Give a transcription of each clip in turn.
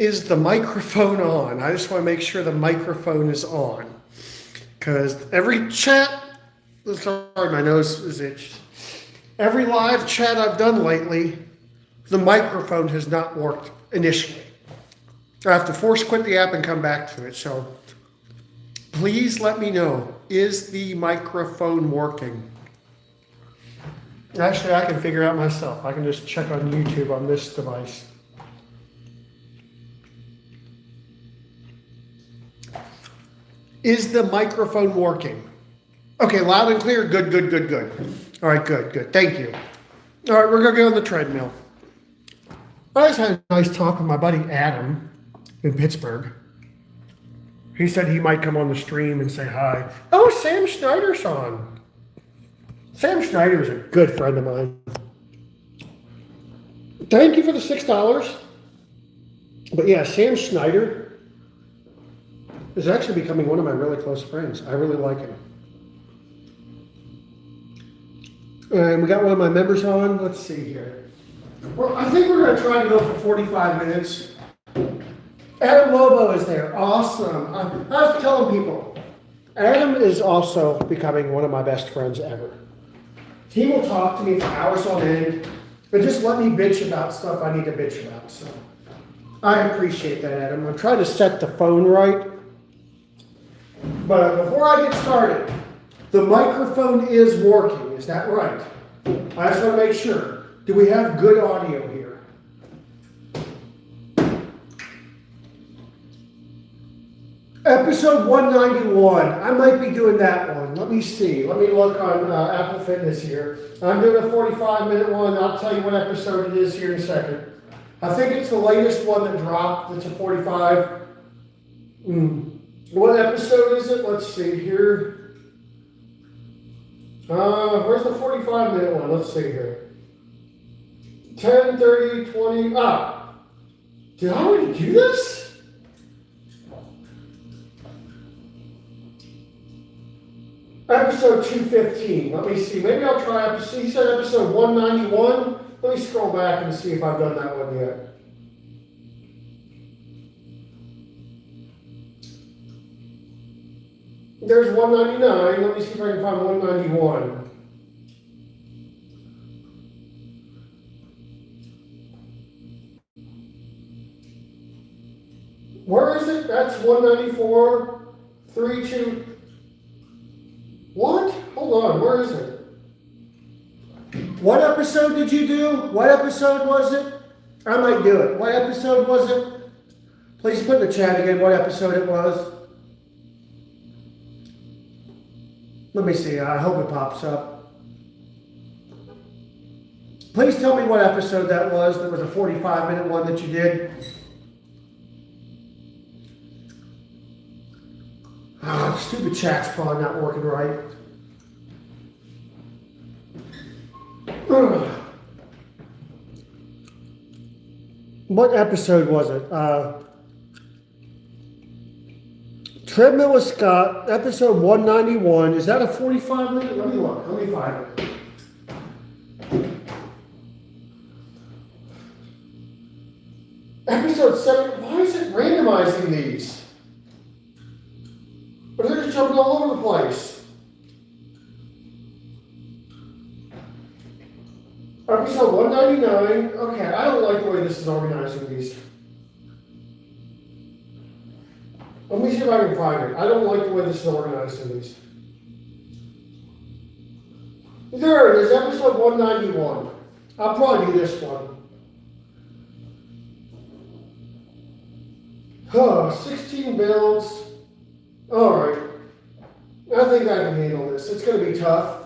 is the microphone on? I just want to make sure the microphone is on. Because every chat, sorry, my nose is itched. Every live chat I've done lately, the microphone has not worked initially. I have to force quit the app and come back to it. So please let me know, is the microphone working? Actually, I can figure out myself. I can just check on YouTube on this device. Is the microphone working? Okay, loud and clear. Good, good, good, good. All right, good, good. Thank you. All right, we're going to get on the treadmill. I just had a nice talk with my buddy Adam in Pittsburgh. He said he might come on the stream and say hi. Oh, Sam Schneider's on. Sam Schneider is a good friend of mine. Thank you for the $6. But yeah, Sam Schneider is actually becoming one of my really close friends. I really like him. And we got one of my members on. Let's see here. Well, I think we're going to try to go for 45 minutes. Adam Lobo is there. Awesome. I was telling people, Adam is also becoming one of my best friends ever. He will talk to me for hours on end, but just let me bitch about stuff I need to bitch about. So I appreciate that, Adam. I'm trying to set the phone right. But before I get started, the microphone is working. Is that right? I just want to make sure. Do we have good audio here? Episode 191. I might be doing that one. Let me see. Let me look on Apple Fitness here. I'm doing a 45-minute one. I'll tell you what episode it is here in a second. I think it's the latest one that dropped. It's a 45. What episode is it? Let's see here. Where's the 45-minute one? Let's see here. 10, 30, 20. Did I already do this? Episode 215. Let me see. Maybe I'll try episode. He said episode 191. Let me scroll back and see if I've done that one yet. There's 199. Let me see if I can find 191. Where is it? That's 194. 32. What? Hold on. Where is it? What episode did you do? What episode was it? I might do it. What episode was it? Please put in the chat again what episode it was. Let me see. I hope it pops up. Please tell me what episode that was. There was a 45-minute one that you did. Stupid chat's probably not working right. What episode was it? Treadmill with Scott, episode 191. Is that a 45-minute? Let me look. Let me find it. Episode 7. Why is it randomizing these? But they're just jumping all over the place. Episode 199. Okay, I don't like the way this is organizing these. Let me see if I can find it. I don't like the way this is organized in these. There it is, episode 191. I'll probably do this one. 16 builds. Alright. I think I can handle this. It's going to be tough.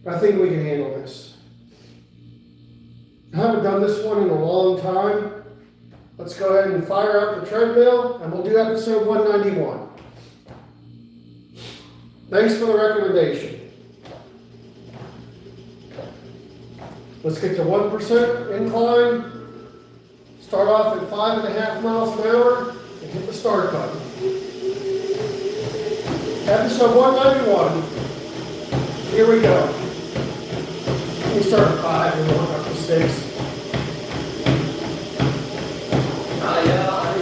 I think we can handle this. I haven't done this one in a long time. Let's go ahead and fire up the treadmill, and we'll do episode 191. Thanks for the recommendation. Let's get to 1% incline. Start off at 5.5 miles an hour, and hit the start button. Episode 191. Here we go. We start at 5 and work up to 6. Yeah.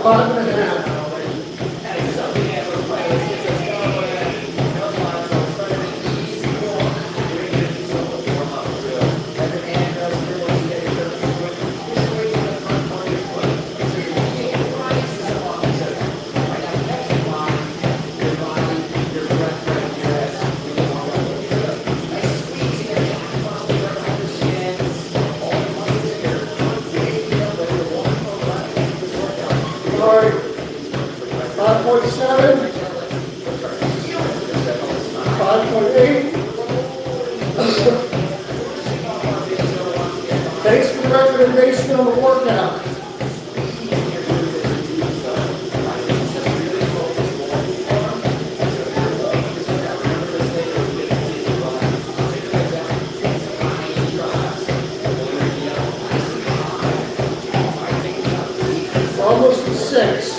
5.5. All right, 5.7, 5.8. Thanks for the recommendation on the workout. Almost to 6.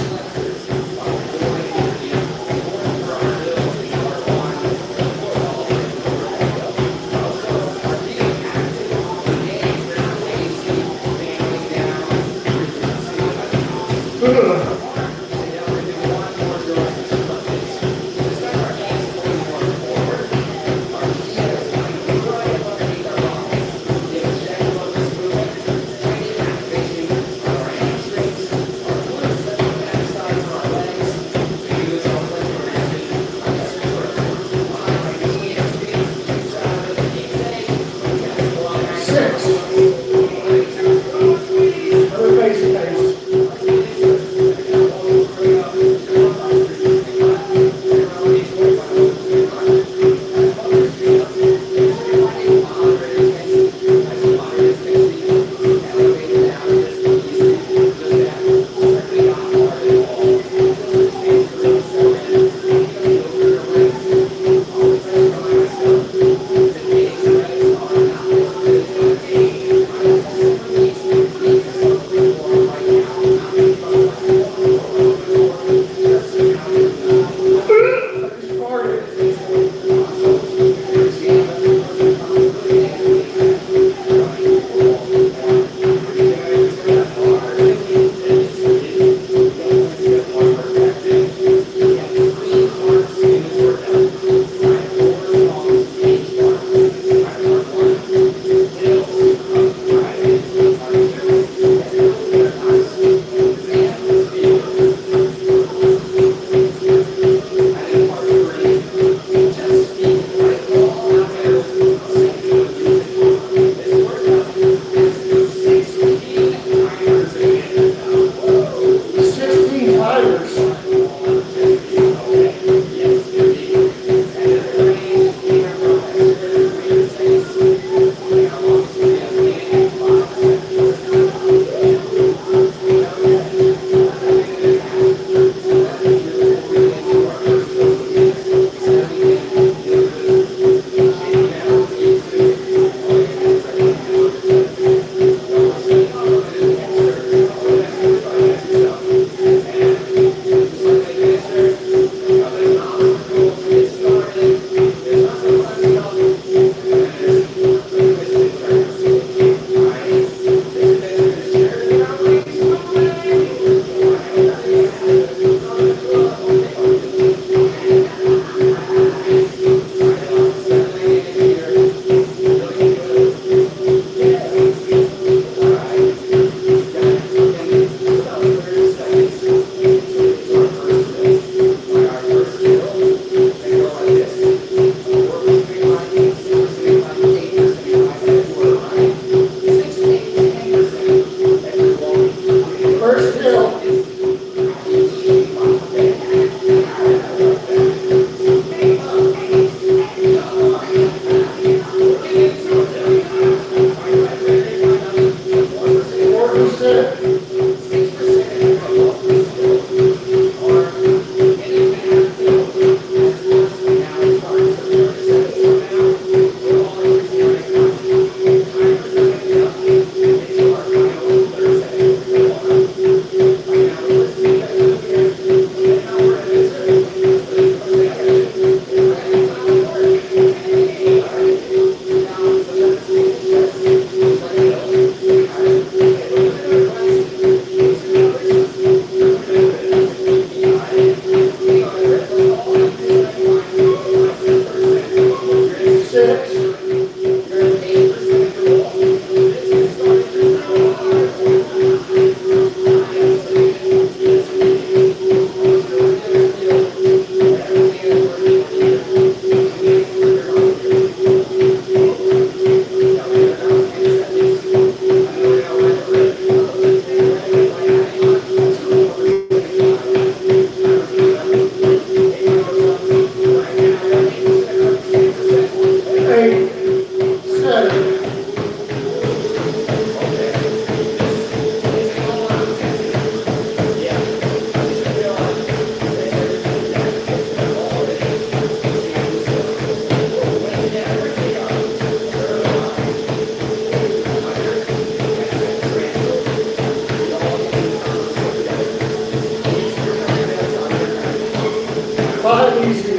5 easy.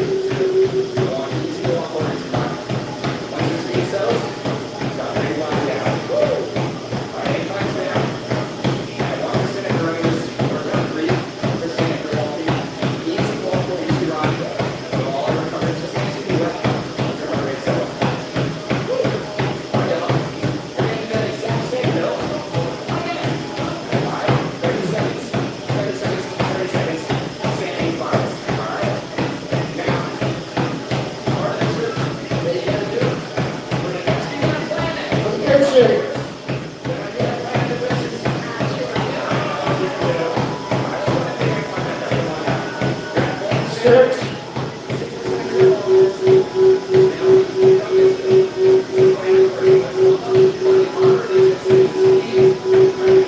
Six.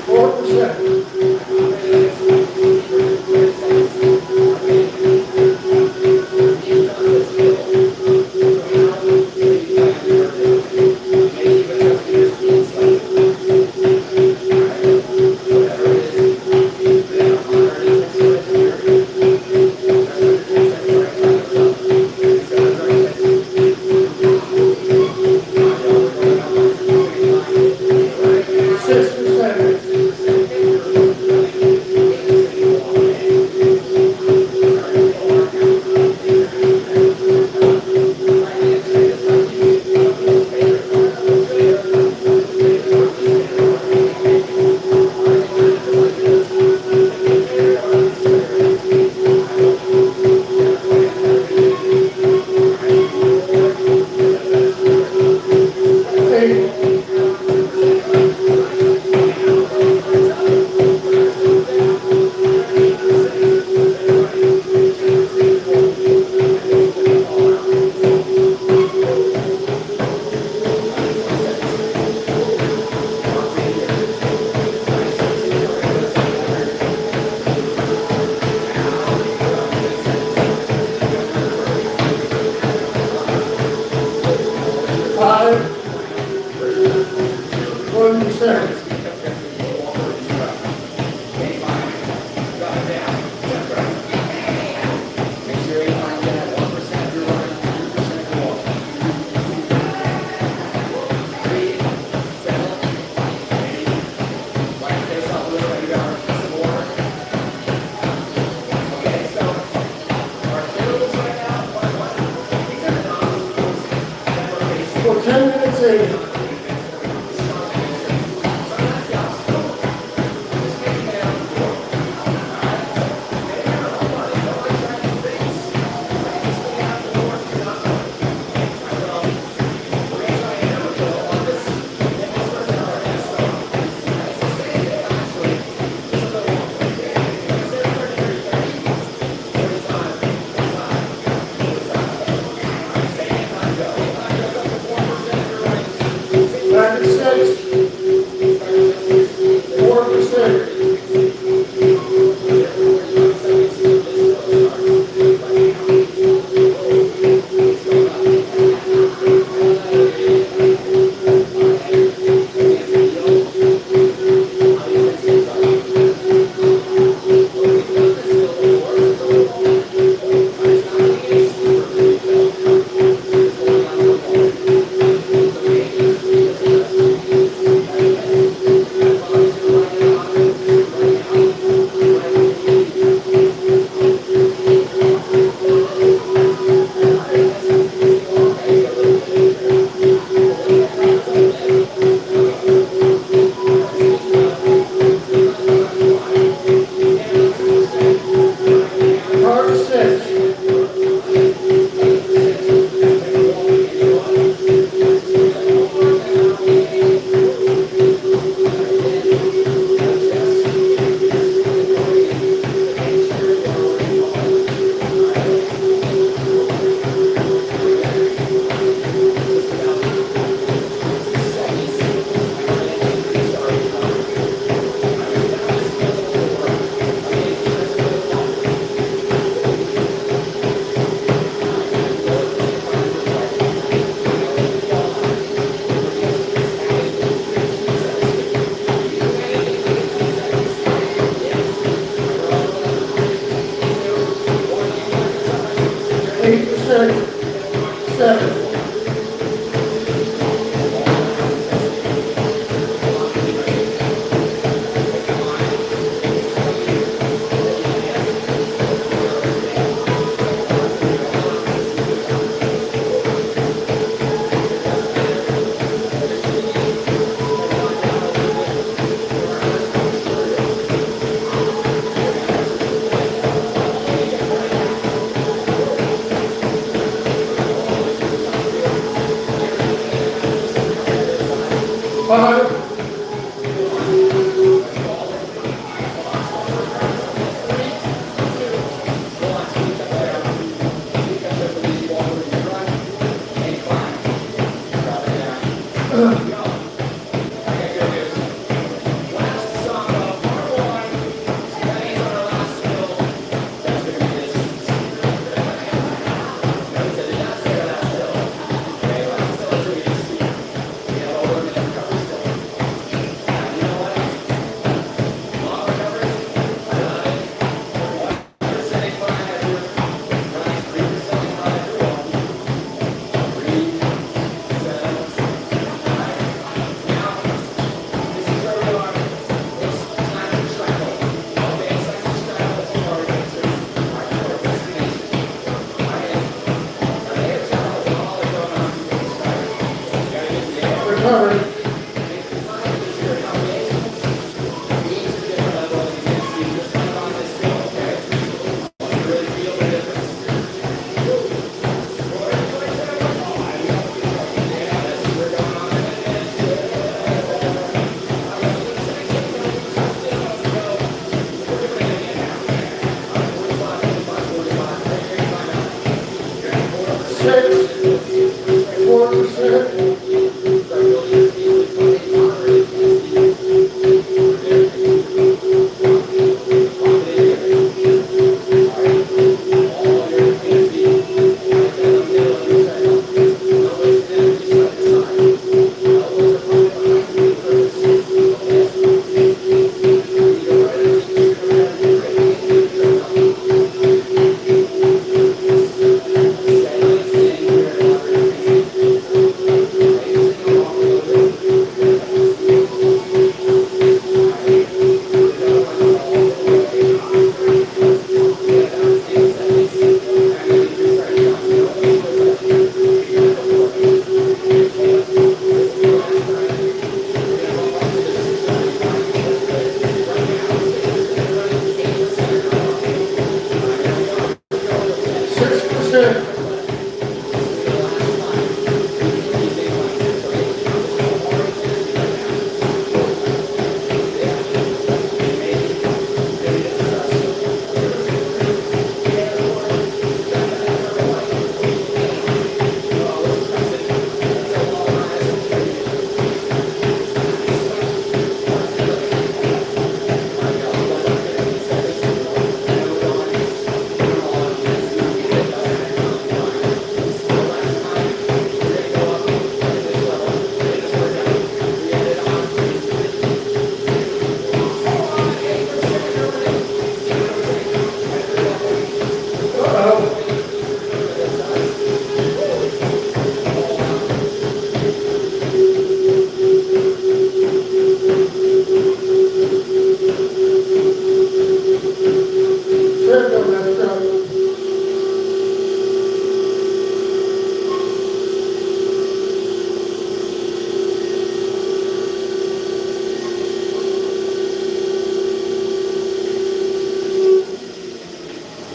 4%. 6, 7.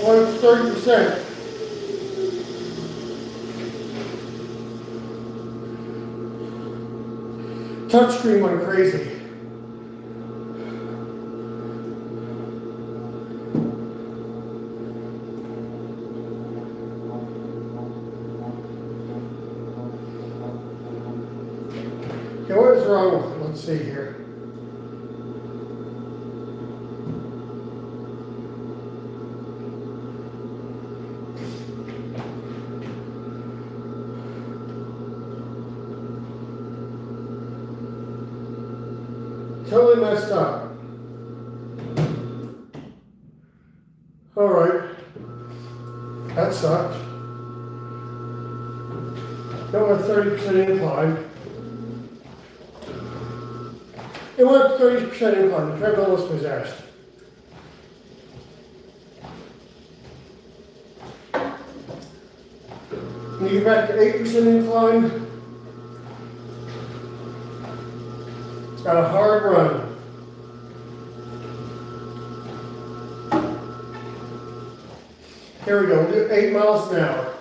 Well, it's 30%. Touchscreen went crazy. Okay, what is wrong with it? Let's see here. Totally messed up. All right. That sucked. Go with 30% incline. It went 30% incline. The treadmill was possessed. When you get back to 8% incline, it's got a hard run. Here we go, we'll do 8 miles an hour.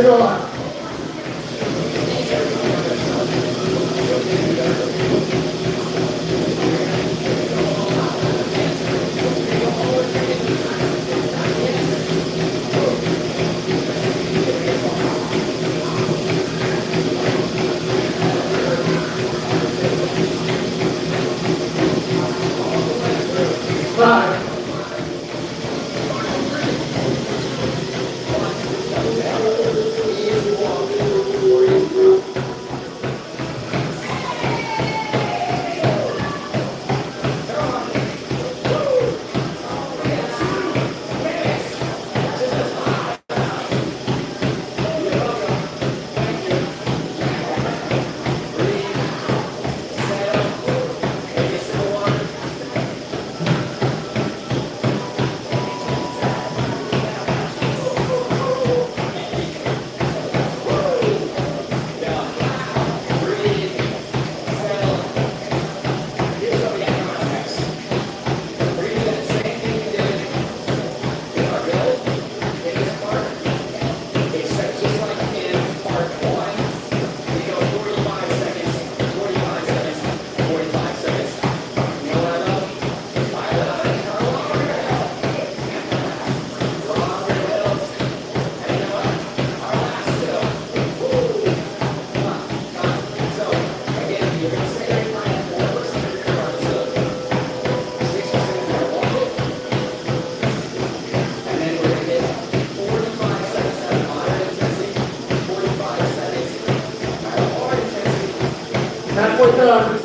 it on. Right. Halfway done.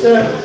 Set.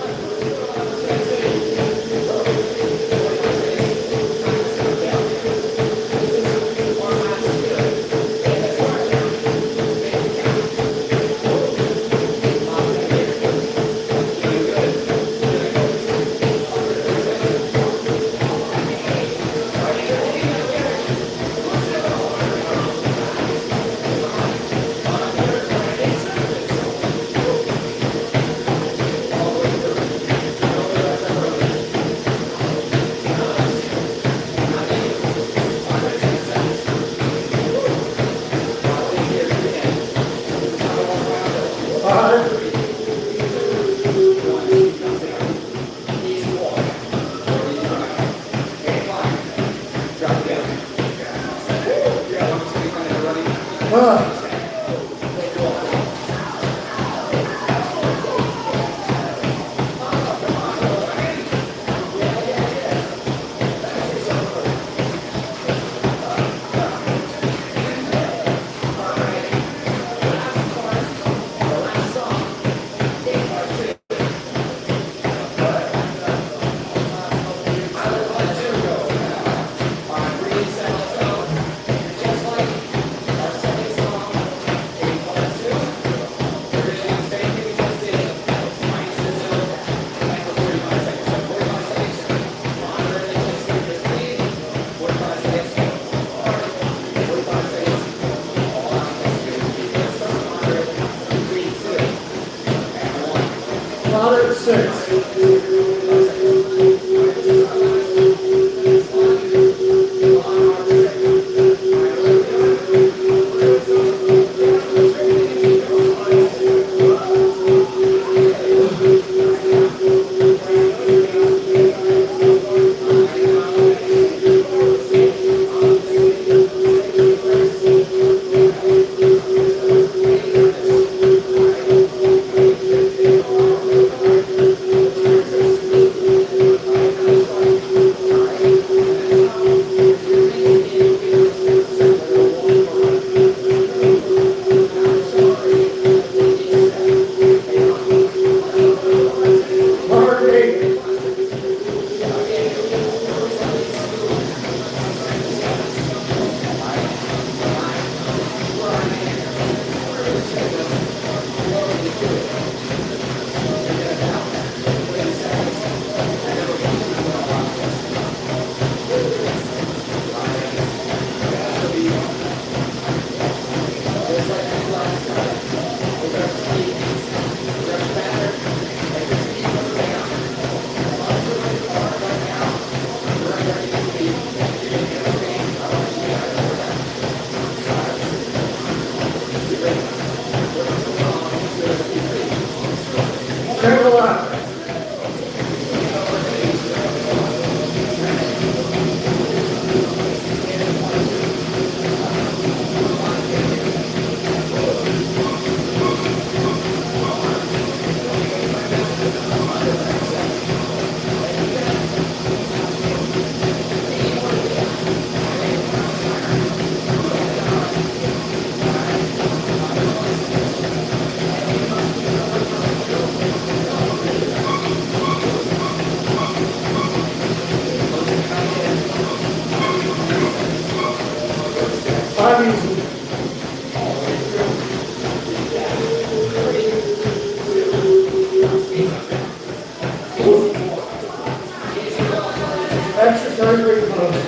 Extra very, very close.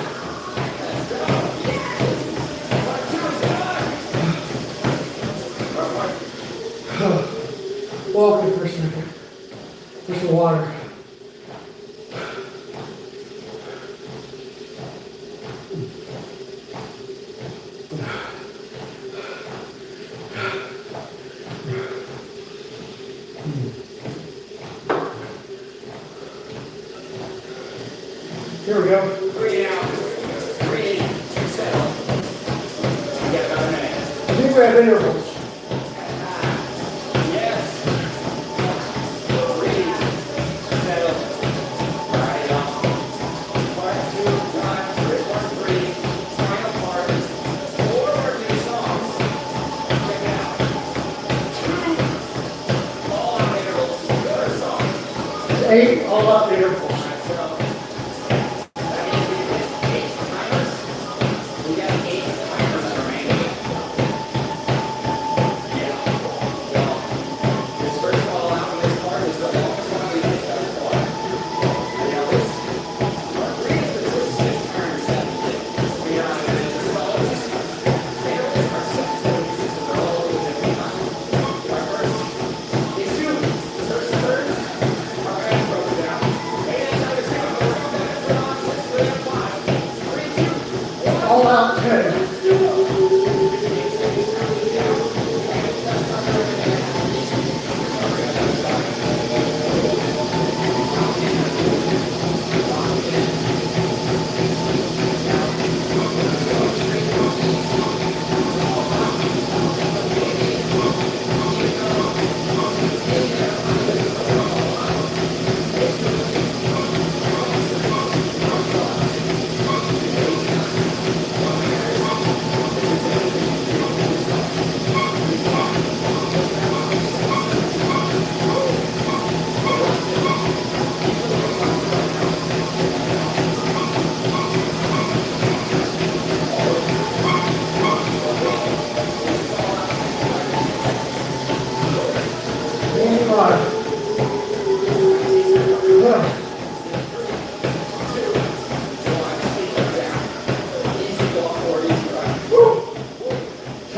Walk it for a second. There's the water. Here we go. Breathe out. Breathe. Settle. You got about a minute. I think we have intervals. Yes. Breathe. Settle. Right off. Part 2, part 3. Final part. 4 or 2 songs. Check it out. 2 all-out intervals. Good song. 8 all-out intervals. All out 10.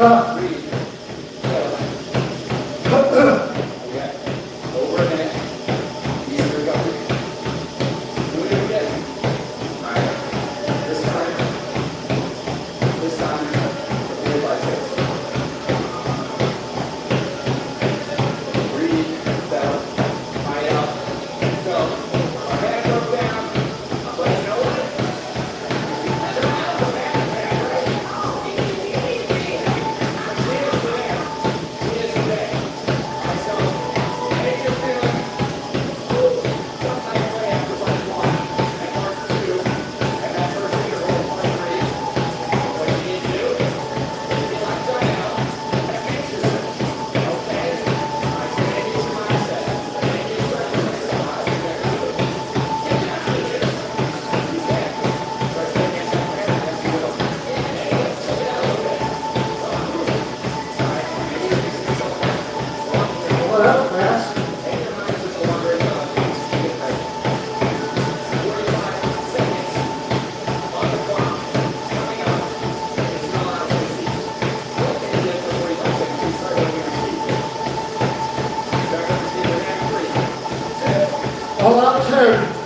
Tough. Breathe. Okay. Over a minute. Easy recovery. Do it again. Alright. This time, 3 biceps. Breathe. Down. High up. Go. Our back goes down. But you know what? Well, that was fast. All out 10.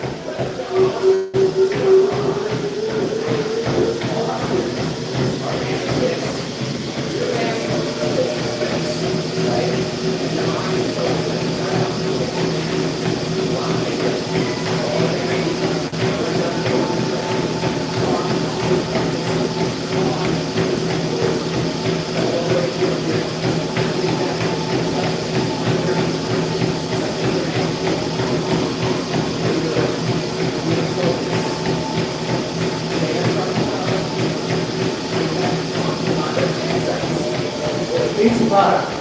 Easy 5.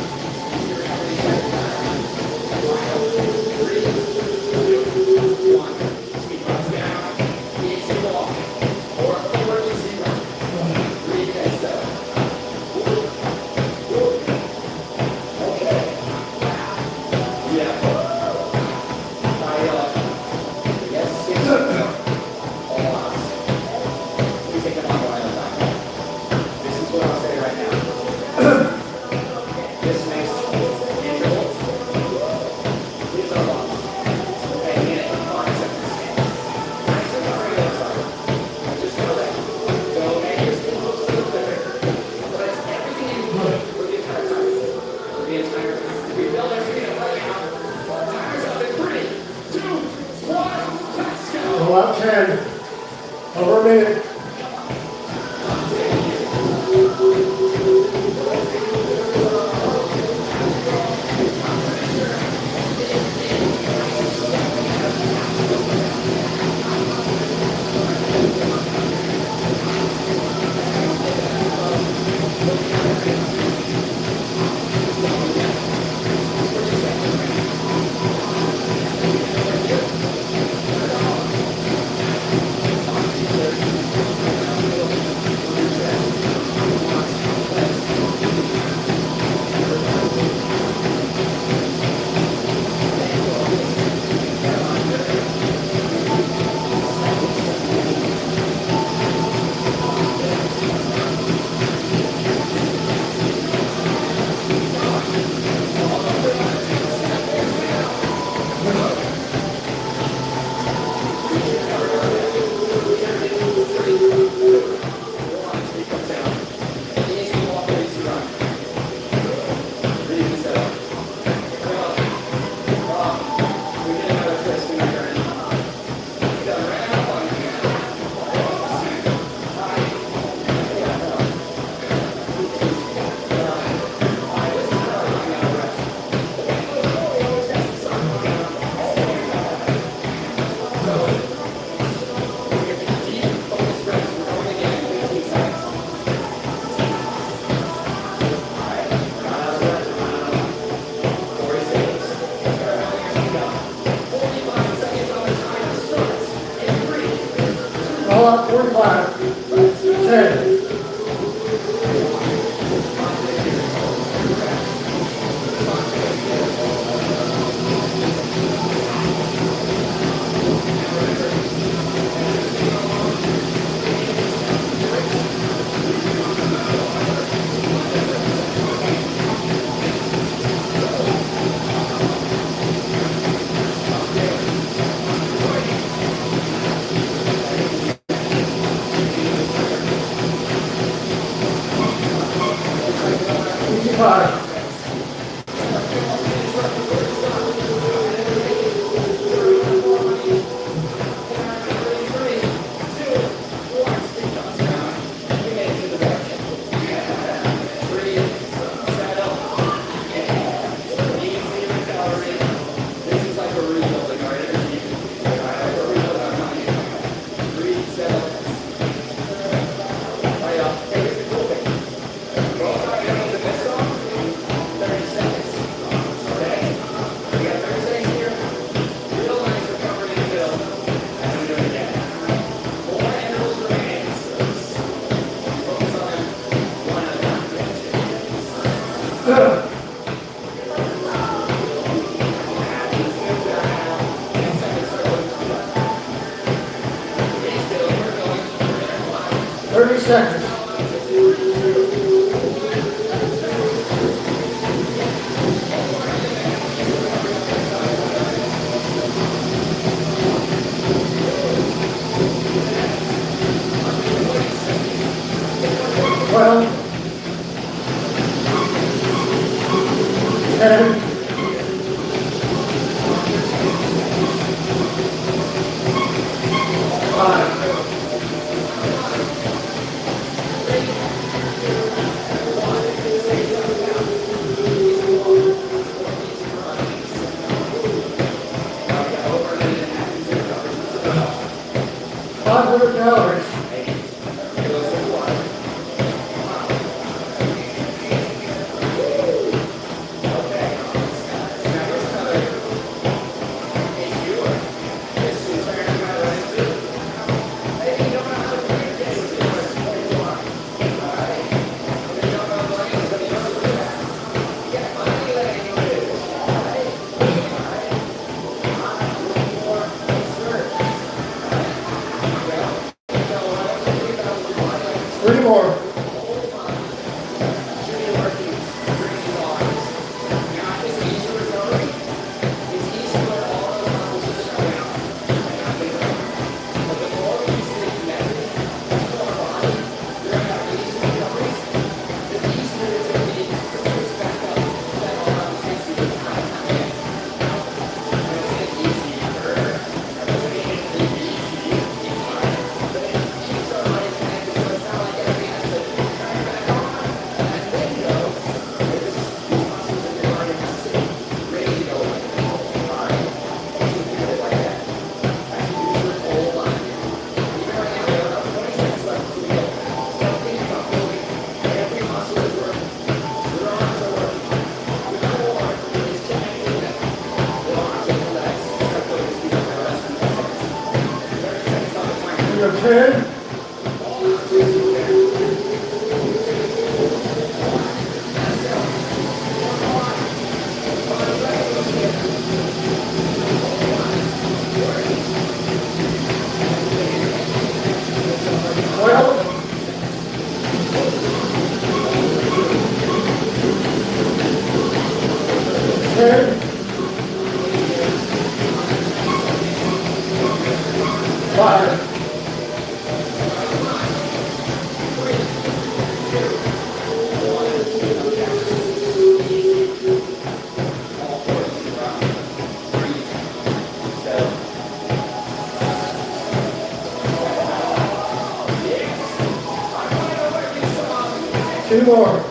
All out 10. Over a minute. All out 45. 10. 25. Seconds. Well, 10, 5. $500. Three more. Number 10. Two more.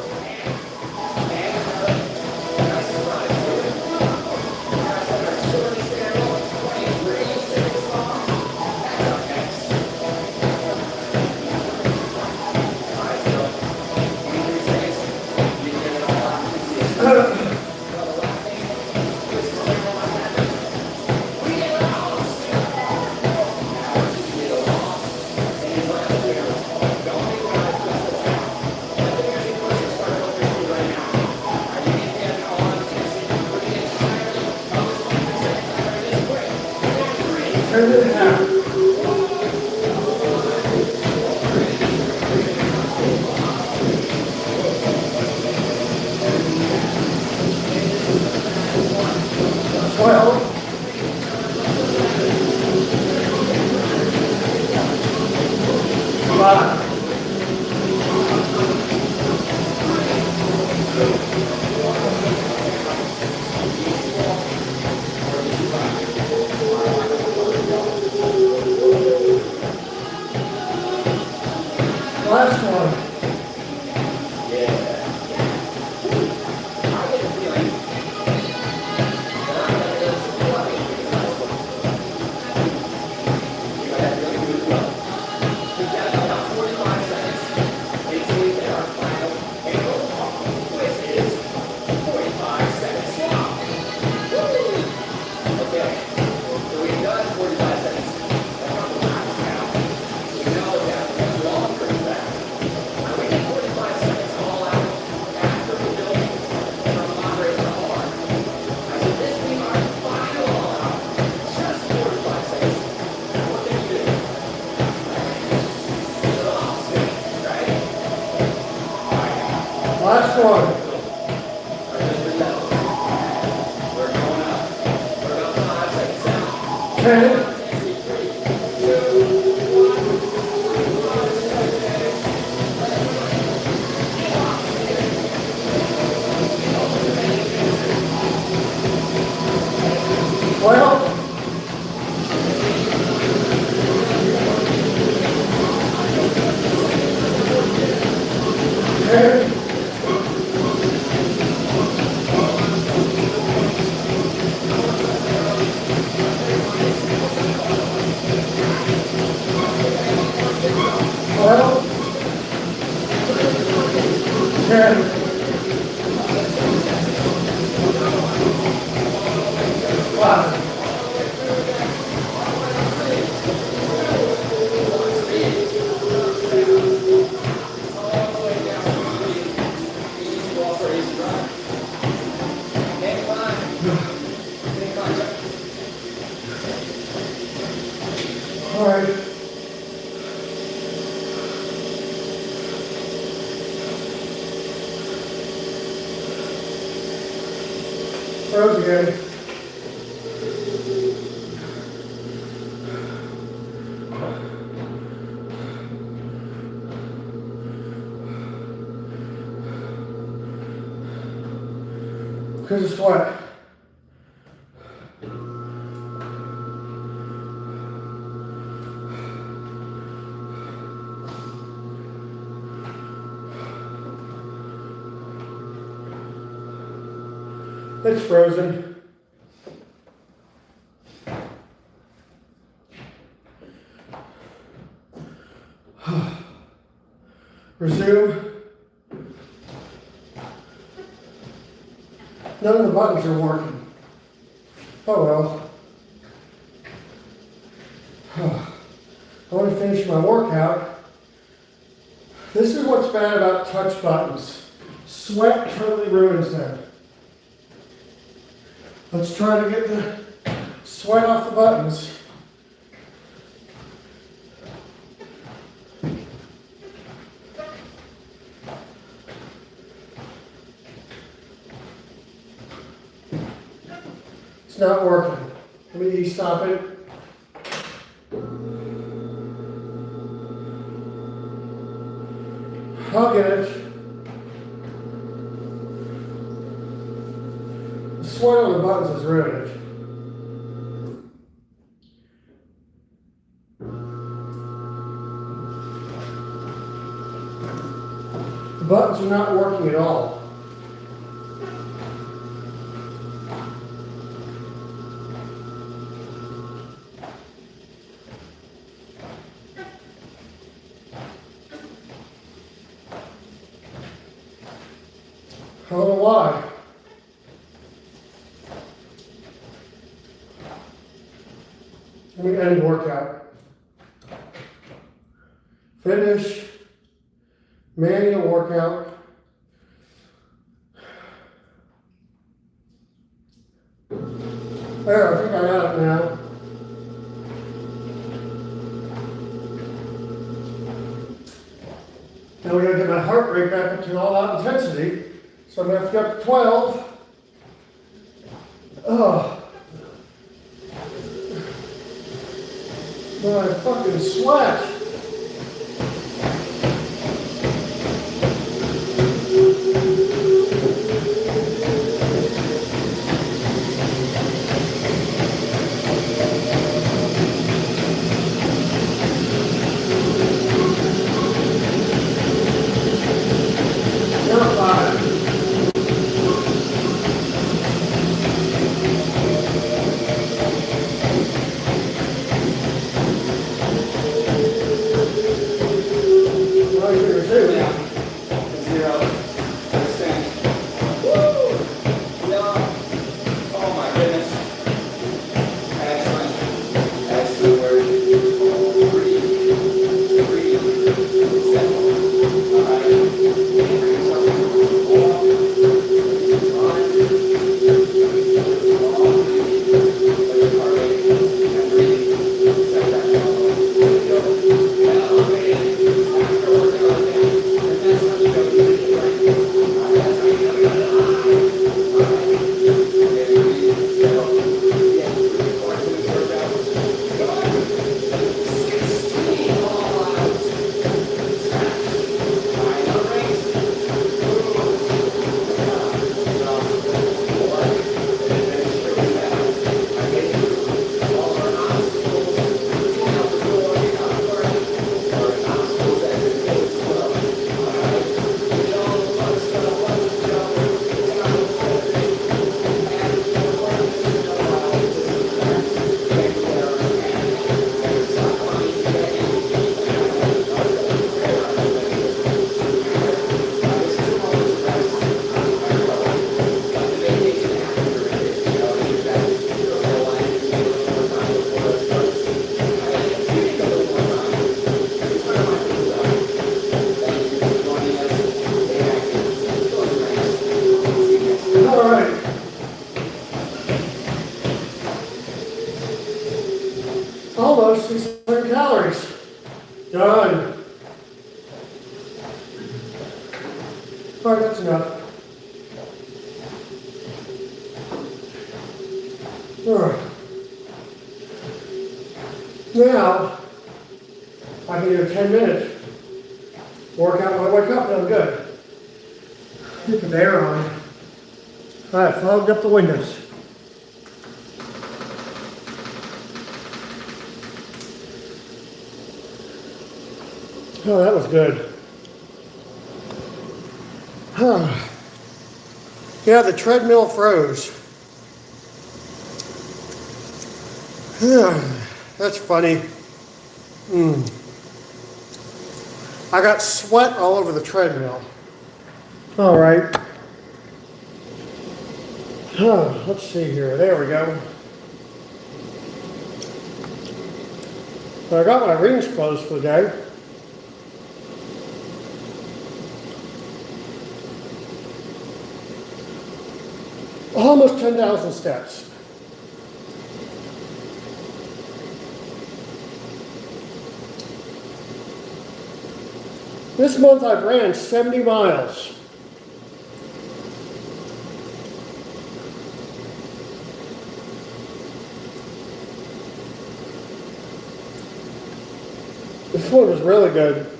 Turn it in half. Five. Last one. Yeah. I get the feeling that I'm going to do some flooding because I was looking for it. You got that feeling too as well. We've got about 45 seconds until we hit our final angle walk, which is 45 seconds long. Woo! Okay, so we've done 45 seconds. A couple laps now. We know that it's long pretty fast. Now we get 45 seconds all out after we build from moderate to hard. I said this being our final all out, just 45 seconds. Now what can you do? Oh, sick, right? Last one. We're going up. We're about 5 seconds out. 10. 2, 12. 10. 12. 10. 5. All right. Froze again. Because it's wet. It's frozen. Resume. None of the buttons are working. Oh well. I want to finish my workout. This is what's bad about touch buttons. Sweat totally ruins them. Let's try to get the sweat off the buttons. It's not working. Let me stop it. I'll get it. The sweat on the buttons is ruining it. The buttons are not working at all. I don't know why. Let me end workout. Finish. Manual workout. There, I think I got it now. Now we gotta get my heart rate back up to all out intensity. So I'm gonna have to go up to 12. Oh. My fucking sweat. here too. Yeah. 0. Percent. Woo! Yeah. Oh my goodness. Excellent. Excellent work. Breathe. Breathe. Settle. All right. Increase our All right. Almost 600 calories. Done. All right, that's enough. All right. Now, I can do a 10-minute workout when I wake up and I'm good. Get the air on. All right, fogged up the windows. Oh, that was good. Yeah, the treadmill froze. That's funny. I got sweat all over the treadmill. All right. Let's see here. There we go. So I got my rings closed for the day. Almost 10,000 steps. This month I've ran 70 miles. This one was really good.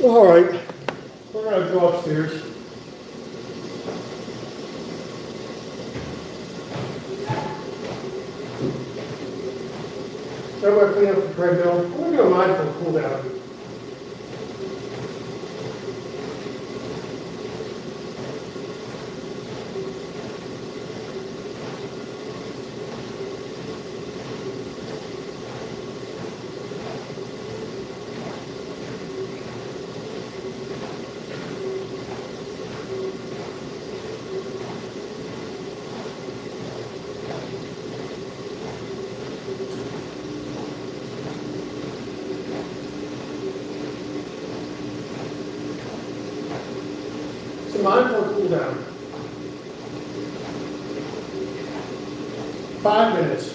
All right, we're going to go upstairs. Everybody clean up the treadmill. I'm going to do a mindful cool down. Mindful cool down. 5 minutes.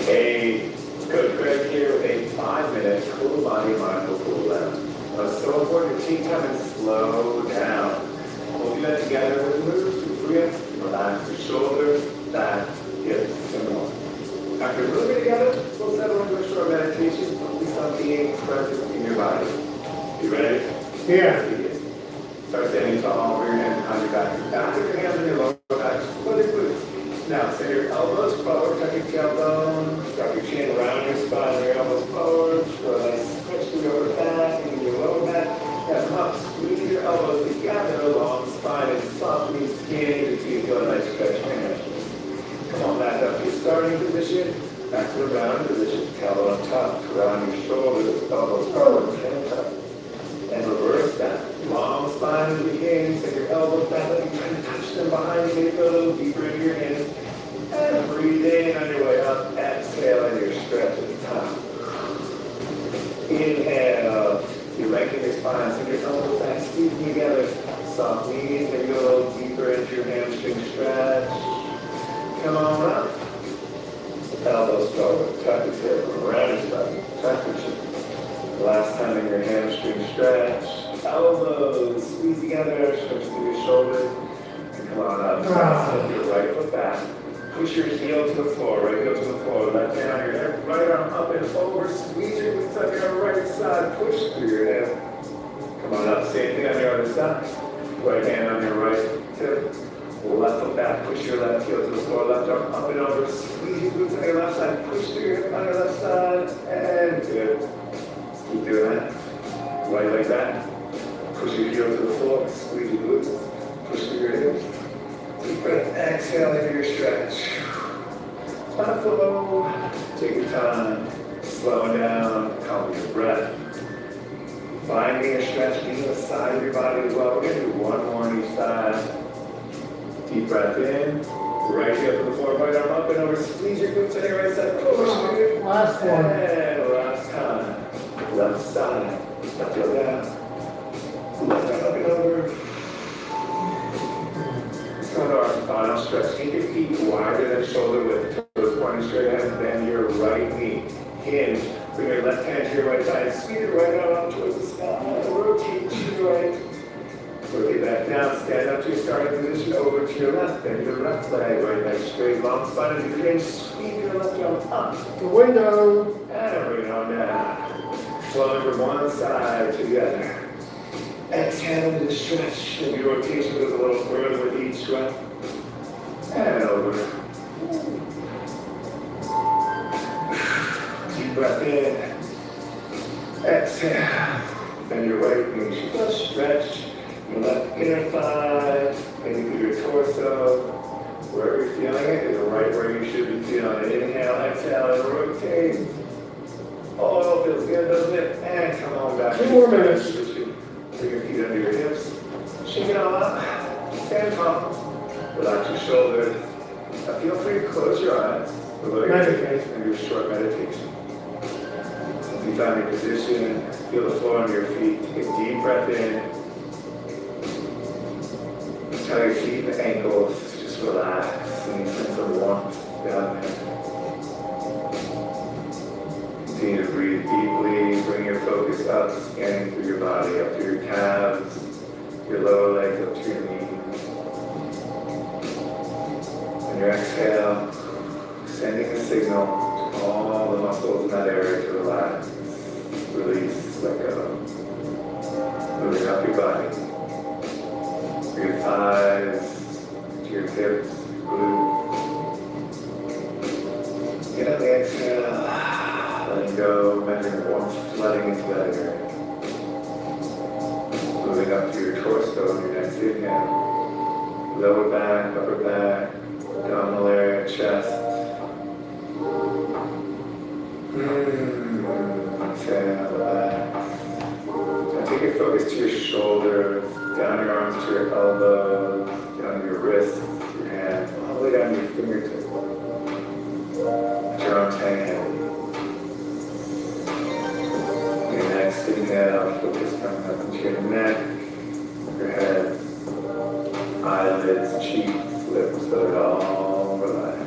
Hey, it's Coach Greg here with a 5-minute cool body mindful cool down. It's so important to take time and slow down. We'll do that together with moves to free up, relax the shoulders, back, hips, and more. After moving together, we'll settle into a short meditation focused on being present in your body. You ready? Yeah. Start standing tall, rear hand behind your back. Back with your hands on your lower back. Split your glutes. Now send your elbows forward, tuck your tailbone. Drop your chin around your spine, your elbows forward. Relax, switch to your upper back and your lower back. Now come up, squeeze your elbows together along the spine and soften your skin until you feel a grounding position. Back to the grounding position. Elbow on top. Ground your shoulders. Elbows forward. Hands up. And reverse that. Long spine as you can. Take your elbows back like you're trying to touch them behind you. Maybe go a little deeper into your hands. And breathe in on your way up. Exhale and your stretch at the top. Inhale. You lengthen your spine. Send your elbows back. Squeeze them together. Soft knees. Maybe go a little deeper into your hamstring stretch. Come on up. Elbows forward. Tuck your hip. Around your stomach. Tuck your chin. Last time in your hamstring stretch. Elbows squeeze together. Stretch through your shoulders. And come on up. Step your right foot back. Push your heel to the floor. Right heel to the floor. Left hand on your hip. Right arm up and over. Squeeze your glutes on your right side. Push through your hip. Come on up. Same thing on your other side. Right hand on your right hip. Left foot back. Push your left heel to the floor. Left arm up and over. Squeeze your glutes on your left side. Push through your hip on your left side. And good. Keep doing that. Right leg back. Push your heel to the floor. Squeeze your glutes. Push through your hips. Deep breath. Exhale into your stretch. Buffalo. Take your time. Slowing down. Calming your breath. Finding a stretch in the side of your body as well. We're going to do one more on each side. Deep breath in. Right heel to the floor. Right arm up and over. Squeeze your glutes on your right side. Push through. Last one. And last time. Left side. Left heel down. Left arm up and over. Let's go to our final stretch. Take your feet wider than shoulder width. Toes pointing straight ahead. Bend your right knee. Hinge. Bring your left hand to your right side. Squeeze your right arm up towards the sky. Rotate to your right. Rotate back down. Stand up to your starting position. Over to your left. Bend your left leg. Right leg straight. Long spine as you can. Squeeze your left arm up. The window. And bring it on down. Flowing from one side to the other. Exhale into the stretch. And your rotation goes a little further with each breath. And over. Deep breath in. Exhale. Bend your right knee. Just stretch your left inner thigh. Maybe through your torso. Wherever you're feeling it is right where you should be feeling it. Inhale, exhale, and rotate. Oh, it feels good, doesn't it? And come on back. 2 more minutes. Bring your feet under your hips. Shake it all up. Stand tall. Relax your shoulders. Now feel free to close your eyes. Meditate. And do a short meditation. Once you find your position, feel the floor under your feet. Take a deep breath in. Tell your feet and ankles just relax and sense of warmth down there. Continue to breathe deeply. Bring your focus up, scanning through your body, up through your calves, your lower legs, up to your knees. And your exhale, sending a signal to all the muscles in that area to relax, release, let go. Moving up your body, through your thighs, to your hips, glutes. Get on the exhale, letting go, measuring warmth, flooding into that area. Moving up to your torso, your next inhale. Lower back, upper back, abdominal area, chest. Exhale, relax. Now take your focus to your shoulders, down your arms to your elbows, down your wrists, your hands, all the way down to your fingertips. Let your arms hang heavy. Your next inhale, focus coming up into your neck, your head, eyelids, cheeks, lips, let it all relax.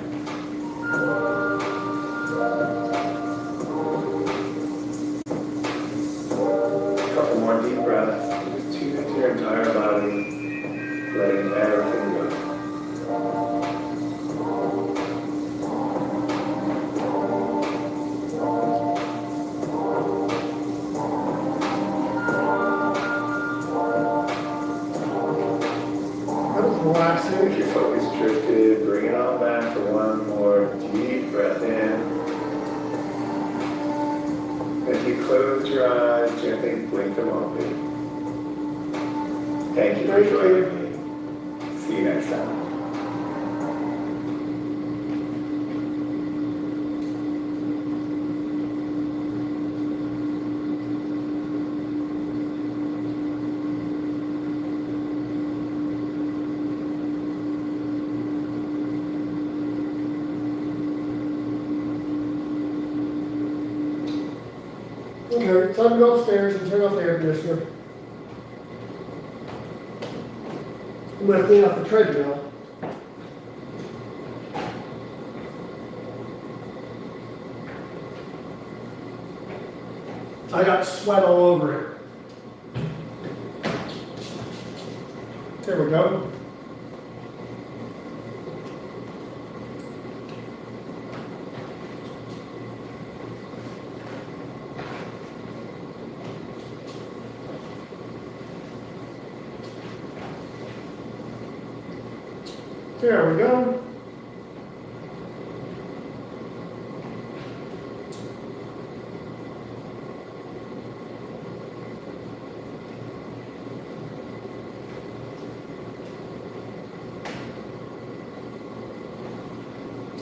A couple more deep breaths. Just tune into your entire body, letting everything go. Relaxing. If your focus drifted, bring it on back for one more deep breath in. If you close your eyes, gently blink them open. Thank you for joining me. See you next time. Okay, time to go upstairs and turn off the air conditioner. I'm gonna clean up the treadmill. I got sweat all over it. There we go. There we go.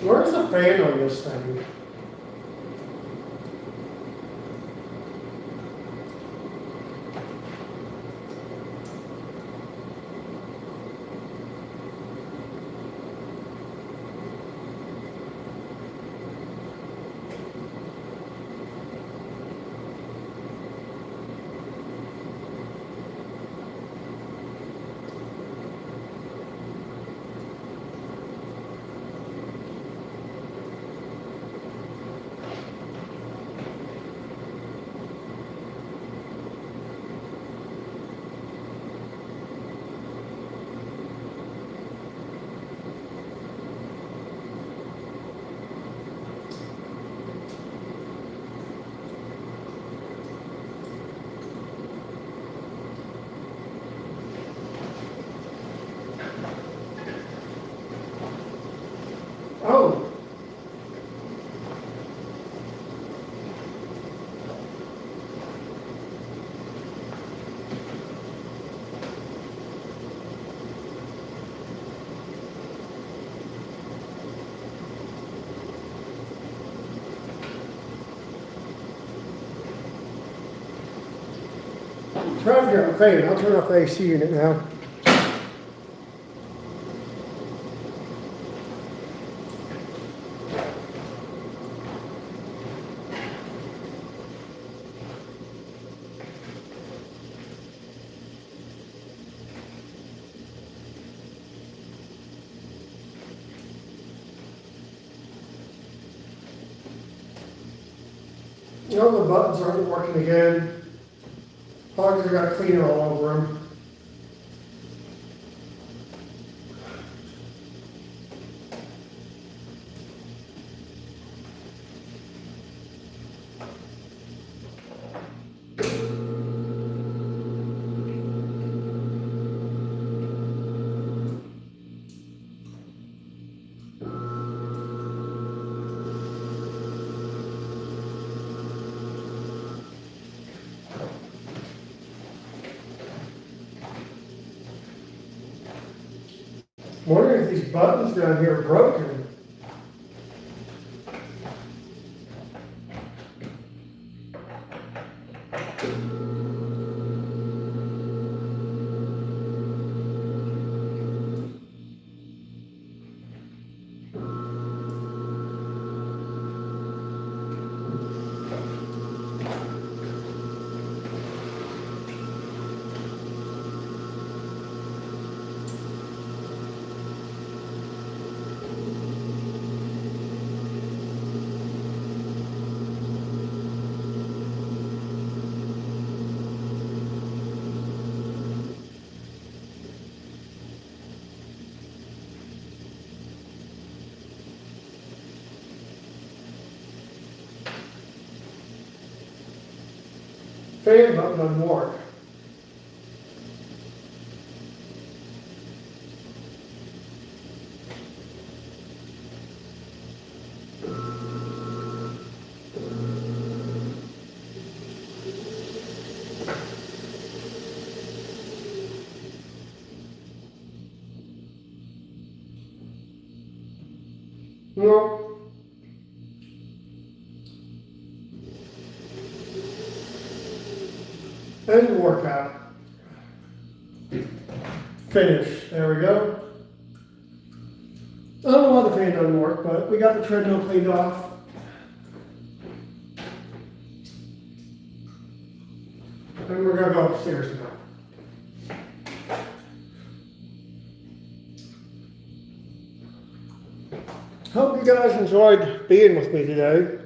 Where's the fan on this thing? Oh. Try to figure out the fan. I'll turn off the AC unit now. No, the buttons aren't working again. Hogs have got cleaner all over them. I'm wondering if these buttons down here are broken. Fan button doesn't work. No. And workout. Finish. There we go. I don't know why the fan doesn't work, but we got the treadmill cleaned off. then we're gonna go upstairs now. Hope you guys enjoyed being with me today.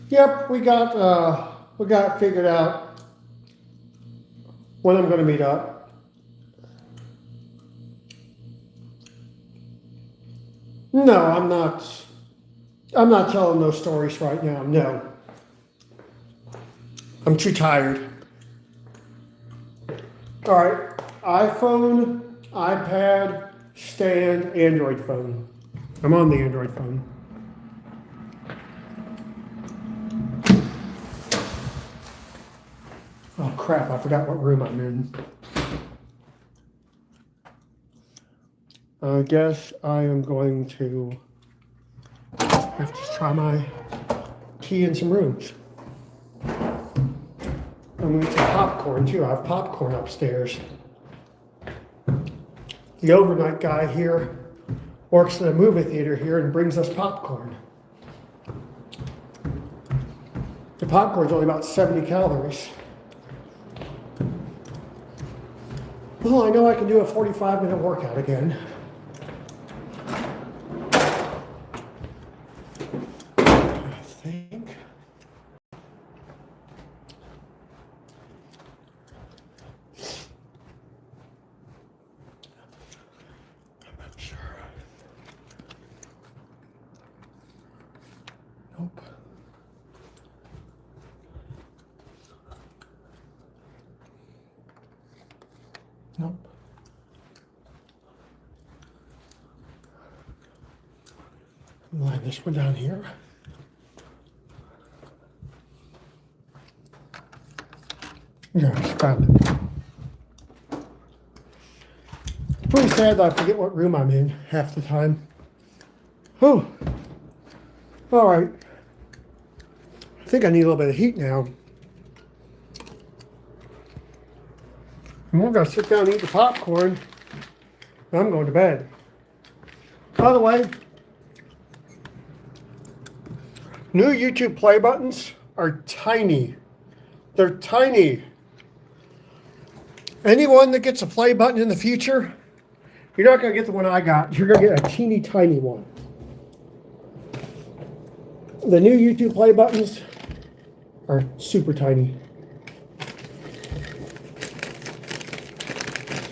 Yep, we got figured out when I'm going to meet up. No, I'm not. I'm not telling those stories right now. No, I'm too tired. All right, iPhone, iPad, stand, Android phone. I'm on the Android phone. Oh crap, I forgot what room I'm in. I guess I am going to have to try my key in some rooms. I'm going to get some popcorn too. I have popcorn upstairs. The overnight guy here works at a movie theater here and brings us popcorn. The popcorn's only about 70 calories. Well, I know I can do a 45-minute workout again. I think. I'm not sure. Nope. Nope. Line this one down here. Yeah, found it. Pretty sad that I forget what room I'm in half the time. Oh, all right. I think I need a little bit of heat now. And we're gonna sit down and eat the popcorn. And I'm going to bed. By the way, new YouTube play buttons are tiny. They're tiny. Anyone that gets a play button in the future, you're not gonna get the one I got. You're gonna get a teeny tiny one. The new YouTube play buttons are super tiny.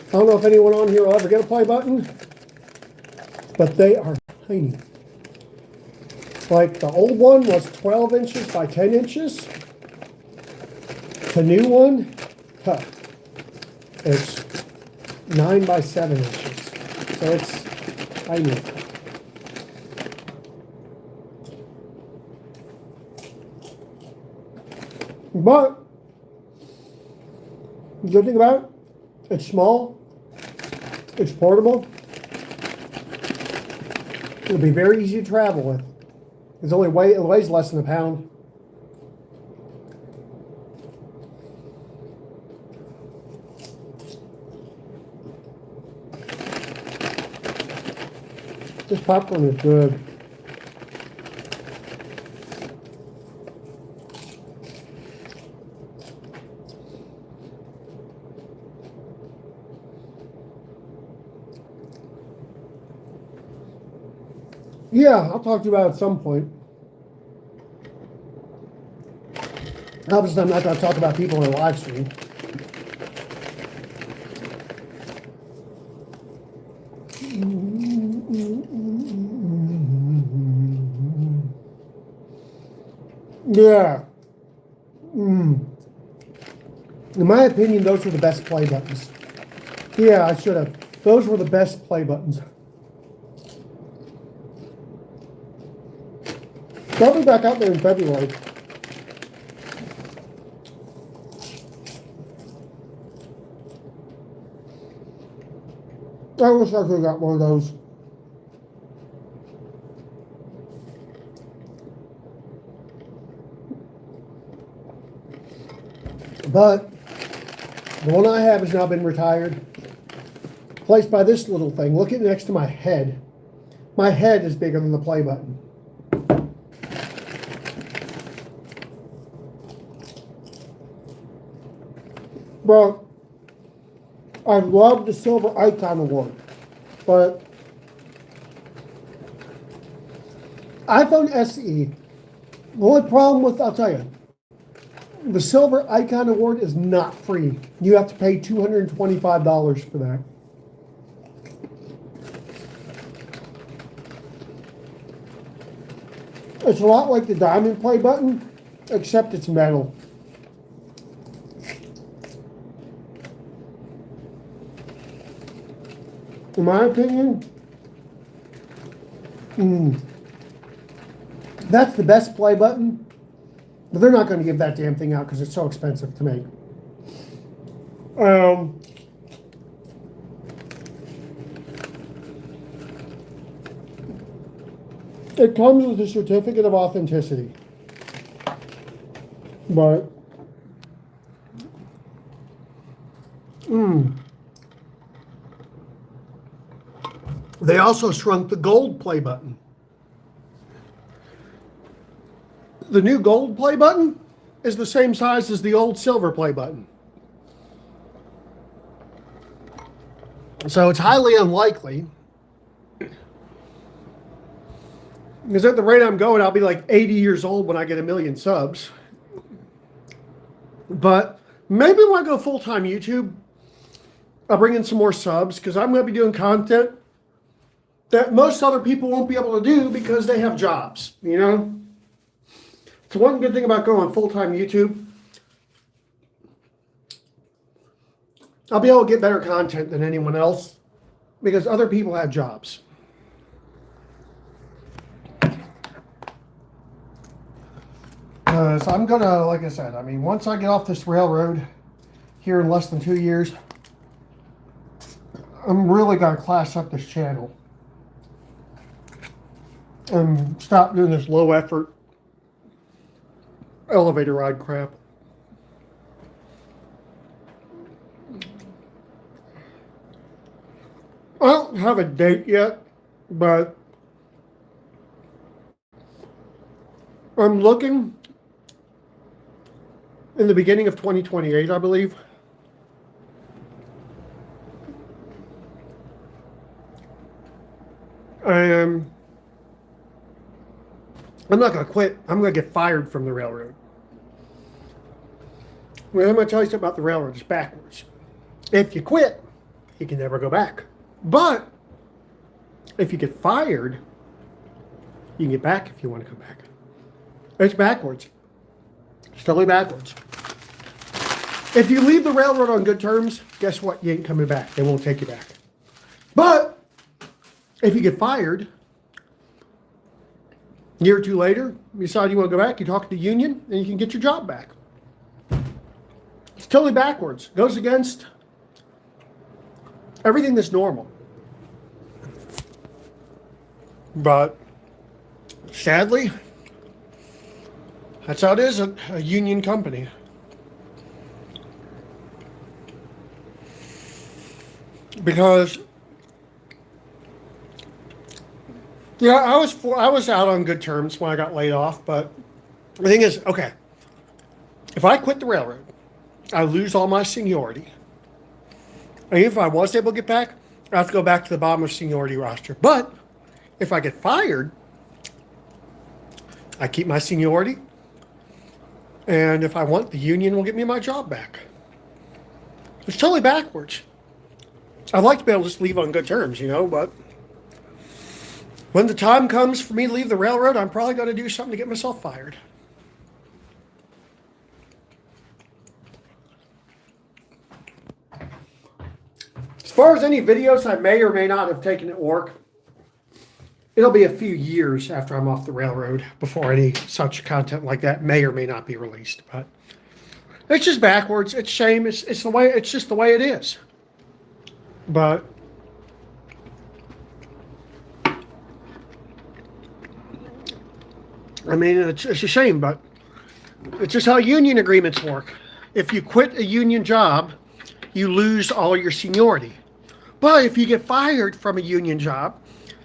I don't know if anyone on here will ever get a play button, but they are tiny. Like the old one was 12 inches by 10 inches. The new one, it's 9 by 7 inches. So it's tiny. But the good thing about it, it's small, it's portable, it'll be very easy to travel with. It weighs less than a pound. This popcorn is good. Yeah, I'll talk to you about it at some point. Obviously, I'm not going to talk about people in a live stream. Yeah. In my opinion, those were the best play buttons. Yeah, I should have. Those were the best play buttons. They'll be back out there in February. I wish I could have got one of those. But the one I have has now been retired. Placed by this little thing. Look at it next to my head. My head is bigger than the play button. Bro, I love the Silver Icon Award, but iPhone SE, the only problem with, I'll tell you, the Silver Icon Award is not free. You have to pay $225 for that. It's a lot like the Diamond Play button, except it's metal. In my opinion, that's the best play button, but they're not going to give that damn thing out because it's so expensive to make. It comes with a certificate of authenticity, but they also shrunk the gold play button. The new gold play button is the same size as the old silver play button. So it's highly unlikely, because at the rate I'm going, I'll be like 80 years old when I get 1 million subs. But maybe when I go full-time YouTube, I'll bring in some more subs, because I'm going to be doing content that most other people won't be able to do because they have jobs, you know? So one good thing about going full-time YouTube, I'll be able to get better content than anyone else because other people have jobs. So I'm gonna, like I said, I mean, once I get off this railroad here in less than 2 years, I'm really gonna class up this channel and stop doing this low effort elevator ride crap. I don't have a date yet, but I'm looking in the beginning of 2028, I believe. I'm not going to quit. I'm going to get fired from the railroad. Well, I'm going to tell you something about the railroad. It's backwards. If you quit, you can never go back. But if you get fired, you can get back if you want to come back. It's backwards. It's totally backwards. If you leave the railroad on good terms, guess what? You ain't coming back. They won't take you back. But if you get fired, a year or two later, you decide you want to go back, you talk to the union, and you can get your job back. It's totally backwards. Goes against everything that's normal. But sadly, that's how it is at a union company. Because yeah, I was out on good terms when I got laid off, but the thing is, okay, if I quit the railroad, I lose all my seniority. And if I was able to get back, I have to go back to the bottom of seniority roster. But if I get fired, I keep my seniority. And if I want, the union will get me my job back. It's totally backwards. I'd like to be able to just leave on good terms, you know, but when the time comes for me to leave the railroad, I'm probably going to do something to get myself fired. far as any videos I may or may not have taken at work, it'll be a few years after I'm off the railroad before any such content like that may or may not be released. But it's just backwards. It's a shame. It's the way. It's just the way it is. But I mean, it's a shame, but it's just how union agreements work. If you quit a union job, you lose all your seniority. But if you get fired from a union job,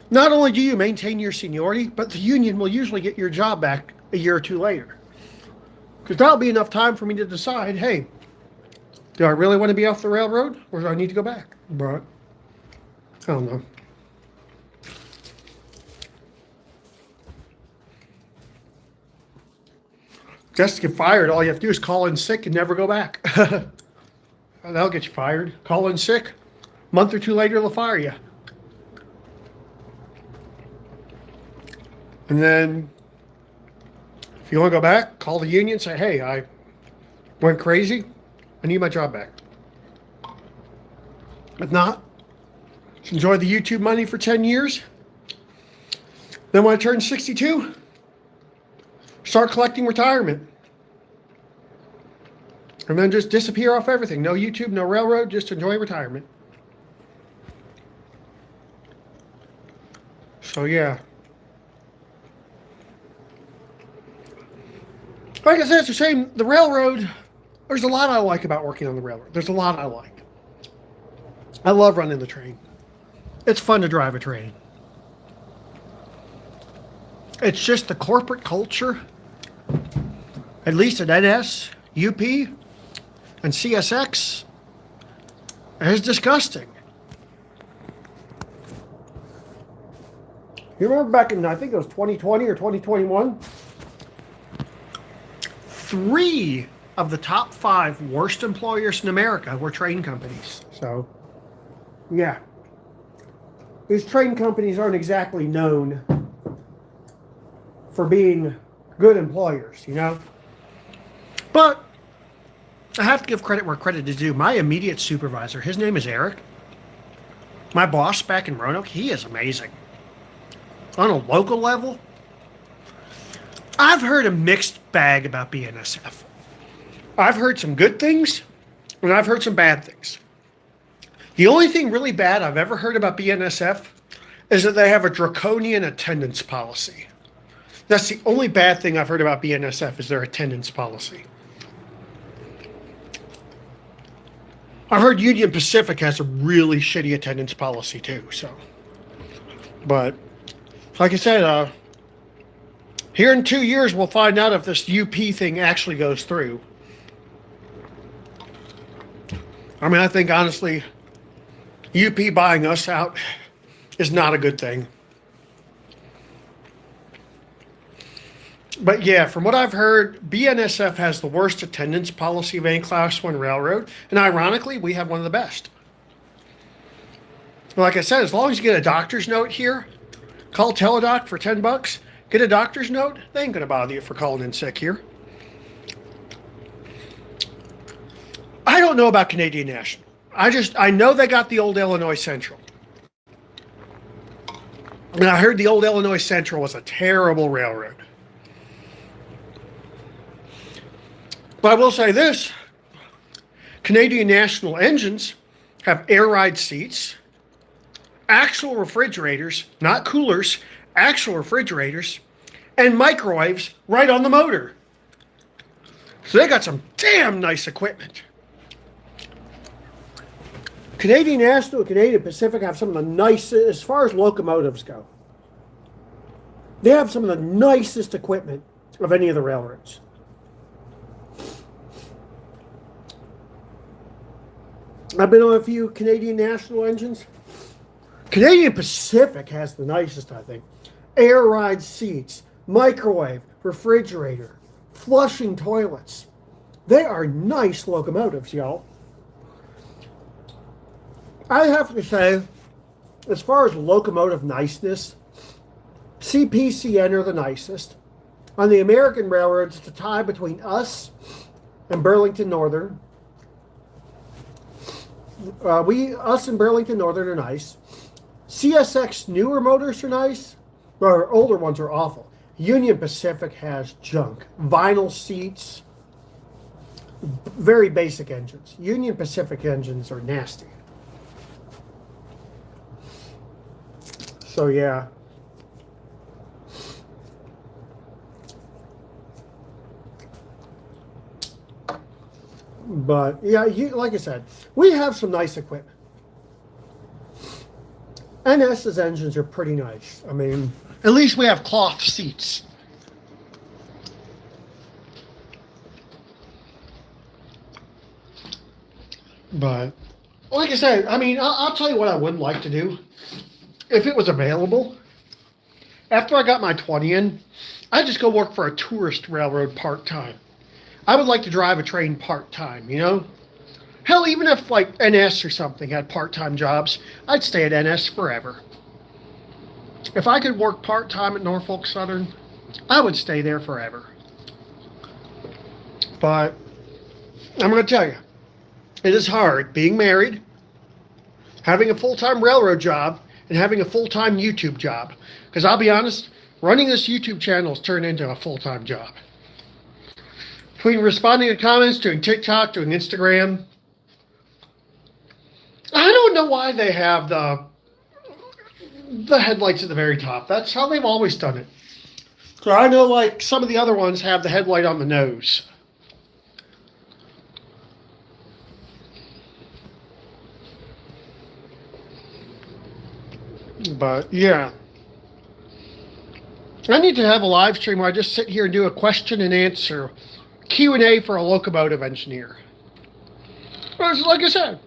not only do you maintain your seniority, but the union will usually get your job back a year or two later. Because that'll be enough time for me to decide, hey, do I really want to be off the railroad or do I need to go back? But I don't know. Just to get fired, all you have to do is call in sick and never go back. That'll get you fired. Call in sick. A month or two later, they'll fire you. And then, if you want to go back, call the union and say, hey, I went crazy. I need my job back. If not, just enjoy the YouTube money for 10 years. Then when I turn 62, start collecting retirement. And then just disappear off everything. No YouTube, no railroad, just enjoy retirement. So yeah. Like I said, it's a shame. The railroad, there's a lot I like about working on the railroad. There's a lot I like. I love running the train. It's fun to drive a train. It's just the corporate culture, at least at NS, UP, and CSX, is disgusting. You remember back in, I think it was 2020 or 2021? 3 of the top 5 worst employers in America were train companies. So, yeah. These train companies aren't exactly known for being good employers, you know? But I have to give credit where credit is due. My immediate supervisor, his name is Eric. My boss back in Roanoke, he is amazing. On a local level, I've heard a mixed bag about BNSF. I've heard some good things, and I've heard some bad things. The only thing really bad I've ever heard about BNSF is that they have a draconian attendance policy. That's the only bad thing I've heard about BNSF is their attendance policy. I've heard Union Pacific has a really shitty attendance policy too, so. But, like I said, here in 2 years, we'll find out if this UP thing actually goes through. I mean, I think, honestly, UP buying us out is not a good thing. But yeah, from what I've heard, BNSF has the worst attendance policy of any Class 1 railroad. And ironically, we have one of the best. Like I said, as long as you get a doctor's note here, call Teledoc for $10, get a doctor's note, they ain't going to bother you for calling in sick here. I don't know about Canadian National. I know they got the old Illinois Central. And I heard the old Illinois Central was a terrible railroad. But I will say this, Canadian National engines have air ride seats, actual refrigerators, not coolers, actual refrigerators, and microwaves right on the motor. So they got some damn nice equipment. Canadian National and Canadian Pacific have some of the nicest, as far as locomotives go, they have some of the nicest equipment of any of the railroads. I've been on a few Canadian National engines. Canadian Pacific has the nicest, I think. Air ride seats, microwave, refrigerator, flushing toilets. They are nice locomotives, y'all. I have to say, as far as locomotive niceness, CPCN are the nicest. On the American railroads, it's a tie between us and Burlington Northern. Us in Burlington Northern are nice. CSX newer motors are nice. Our older ones are awful. Union Pacific has junk. Vinyl seats. Very basic engines. Union Pacific engines are nasty. So yeah. But yeah, like I said, we have some nice equipment. NS's engines are pretty nice. I mean, at least we have cloth seats. But like I said, I mean, I'll tell you what I would like to do if it was available. After I got my 20 in, I'd just go work for a tourist railroad part-time. I would like to drive a train part-time, you know? Hell, even if like NS or something had part-time jobs, I'd stay at NS forever. If I could work part-time at Norfolk Southern, I would stay there forever. But I'm going to tell you, it is hard being married, having a full-time railroad job, and having a full-time YouTube job. Because I'll be honest, running this YouTube channel has turned into a full-time job. Between responding to comments, doing TikTok, doing Instagram. I don't know why they have the headlights at the very top. That's how they've always done it. So I know like some of the other ones have the headlight on the nose. But yeah. I need to have a live stream where I just sit here and do a question and answer Q&A for a locomotive engineer. Like I said,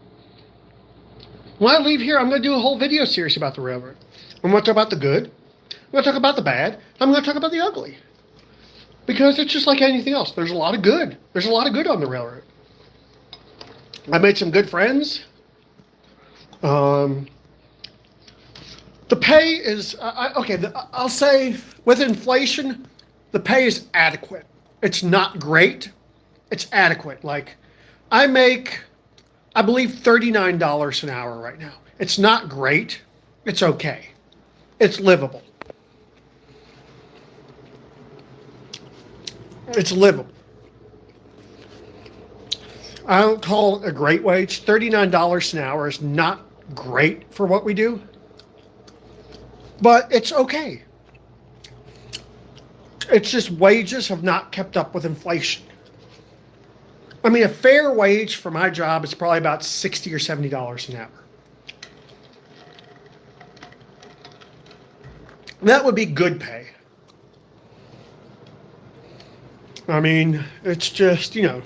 when I leave here, I'm going to do a whole video series about the railroad. I'm going to talk about the good. I'm going to talk about the bad. I'm going to talk about the ugly. Because it's just like anything else. There's a lot of good. There's a lot of good on the railroad. I made some good friends. The pay is, I'll say with inflation, the pay is adequate. It's not great. It's adequate. Like, I make, I believe, $39 an hour right now. It's not great. It's okay. It's livable. It's livable. I don't call it a great wage. $39 an hour is not great for what we do. But it's okay. It's just wages have not kept up with inflation. I mean, a fair wage for my job is probably about $60 or $70 an hour. That would be good pay. I mean, it's just, you know,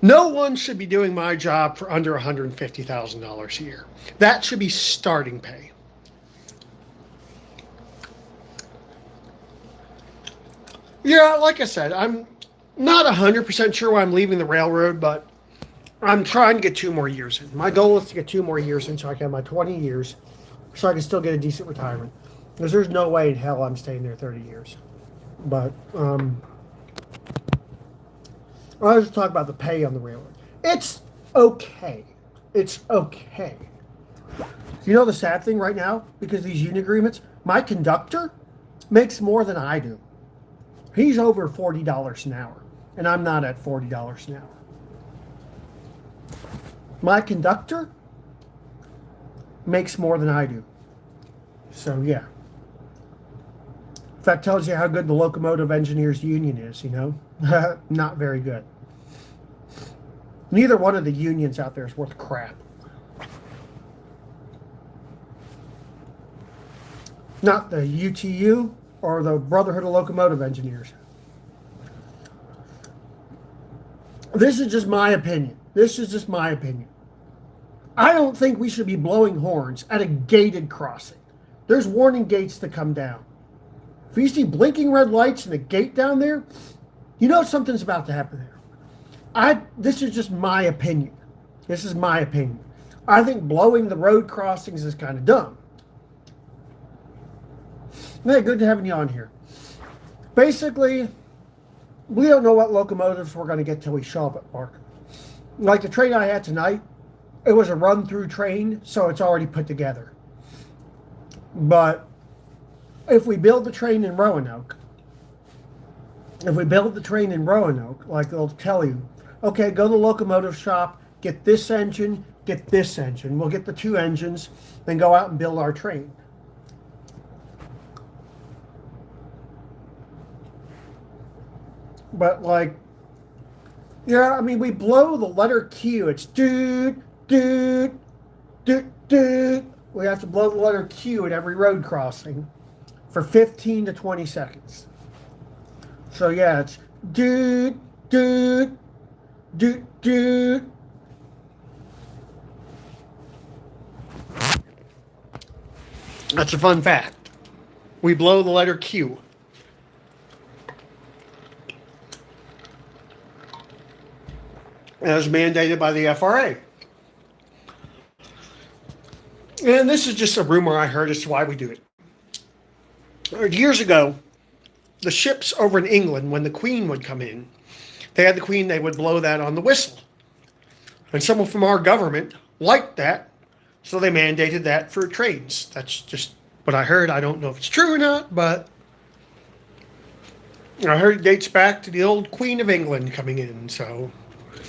no one should be doing my job for under $150,000 a year. That should be starting pay. Yeah, like I said, I'm not 100% sure why I'm leaving the railroad, but I'm trying to get 2 more years in. My goal is to get 2 more years in so I can have my 20 years so I can still get a decent retirement. Because there's no way in hell I'm staying there 30 years. But, I was talking about the pay on the railroad. It's okay. It's okay. You know the sad thing right now? Because of these union agreements, my conductor makes more than I do. He's over $40 an hour, and I'm not at $40 an hour. My conductor makes more than I do. So, yeah. That tells you how good the Locomotive Engineers Union is, you know? Not very good. Neither one of the unions out there is worth crap. Not the UTU or the Brotherhood of Locomotive Engineers. This is just my opinion. This is just my opinion. I don't think we should be blowing horns at a gated crossing. There's warning gates that come down. If you see blinking red lights and a gate down there, you know something's about to happen there. This is just my opinion. This is my opinion. I think blowing the road crossings is kind of dumb. Hey, good to have you on here. Basically, we don't know what locomotives we're going to get till we show up at work. Like the train I had tonight, it was a run-through train, so it's already put together. But if we build the train in Roanoke, like they'll tell you, okay, go to the locomotive shop, get this engine, get this engine. We'll get the 2 engines, then go out and build our train. But like, yeah, I mean, we blow the letter Q. It's doot, doot, doot, doot. We have to blow the letter Q at every road crossing for 15 to 20 seconds. So yeah, it's doot, doot, doot, doot. That's a fun fact. We blow the letter Q. As mandated by the FRA. And this is just a rumor I heard as to why we do it. Years ago, the ships over in England, when the Queen would come in, they had the Queen, they would blow that on the whistle. And someone from our government liked that, so they mandated that for trains. That's just what I heard. I don't know if it's true or not, but I heard it dates back to the old Queen of England coming in, so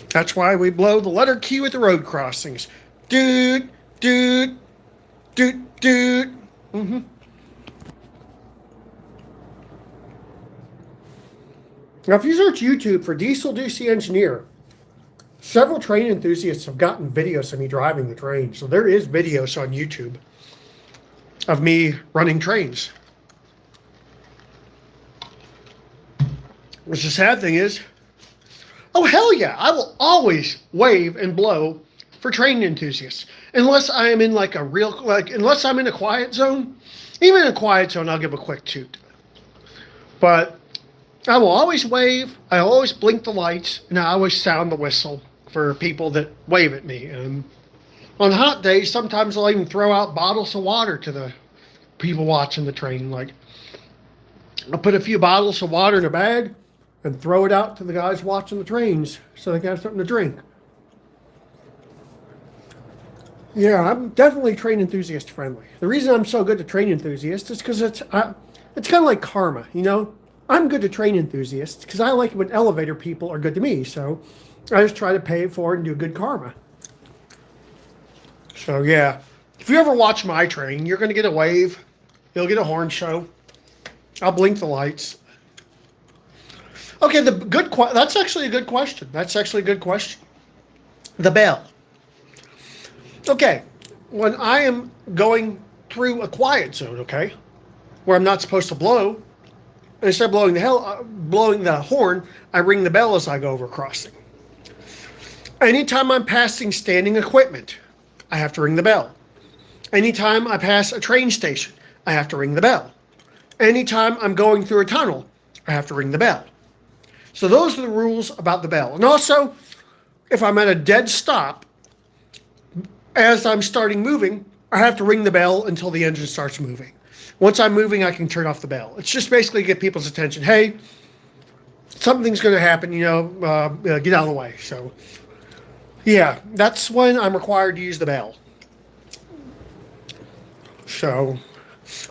that's why we blow the letter Q at the road crossings. Doot, doot, doot, doot. Mm-hmm. Now, if you search YouTube for DieselDucy Engineer, several train enthusiasts have gotten videos of me driving the train. So there is videos on YouTube of me running trains. Which the sad thing is, oh, hell yeah, I will always wave and blow for train enthusiasts. Unless I am in like a real, unless I'm in a quiet zone. Even in a quiet zone, I'll give a quick toot. But I will always wave, I always blink the lights, and I always sound the whistle for people that wave at me. And on hot days, sometimes I'll even throw out bottles of water to the people watching the train. Like, I'll put a few bottles of water in a bag and throw it out to the guys watching the trains so they can have something to drink. Yeah, I'm definitely train enthusiast friendly. The reason I'm so good to train enthusiasts is because it's kind of like karma, you know? I'm good to train enthusiasts because I like it when elevator people are good to me. So I just try to pay it forward and do good karma. So yeah, if you ever watch my train, you're going to get a wave. You'll get a horn show. I'll blink the lights. Okay, that's actually a good question. The bell. Okay, when I am going through a quiet zone, okay, where I'm not supposed to blow, instead of blowing the horn, I ring the bell as I go over a crossing. Anytime I'm passing standing equipment, I have to ring the bell. Anytime I pass a train station, I have to ring the bell. Anytime I'm going through a tunnel, I have to ring the bell. So those are the rules about the bell. And also, if I'm at a dead stop, as I'm starting moving, I have to ring the bell until the engine starts moving. Once I'm moving, I can turn off the bell. It's just basically to get people's attention. Hey, something's going to happen, get out of the way. So, yeah, that's when I'm required to use the bell. So,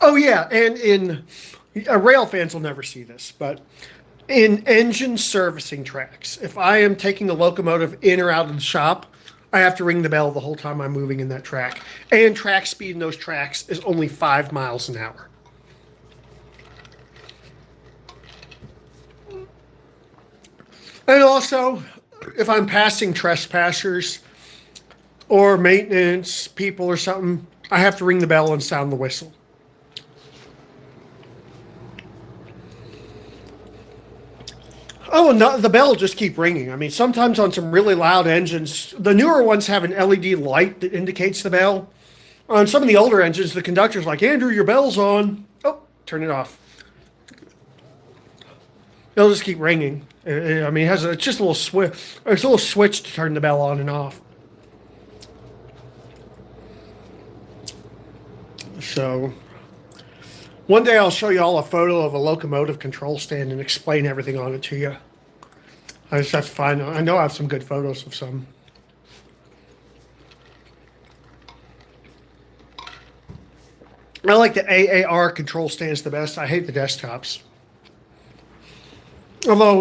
oh yeah, and in rail fans will never see this, but in engine servicing tracks, if I am taking a locomotive in or out of the shop, I have to ring the bell the whole time I'm moving in that track. And track speed in those tracks is only 5 miles an hour. And also, if I'm passing trespassers or maintenance people or something, I have to ring the bell and sound the whistle. Oh, and the bell will just keep ringing. I mean, sometimes on some really loud engines, the newer ones have an LED light that indicates the bell. On some of the older engines, the conductor's like, Andrew, your bell's on. Oh, turn it off. It'll just keep ringing. I mean, it's just a little switch. It's a little switch to turn the bell on and off. So, one day I'll show you all a photo of a locomotive control stand and explain everything on it to you. I just have to find. I know I have some good photos of some. I like the AAR control stands the best. I hate the desktops. Although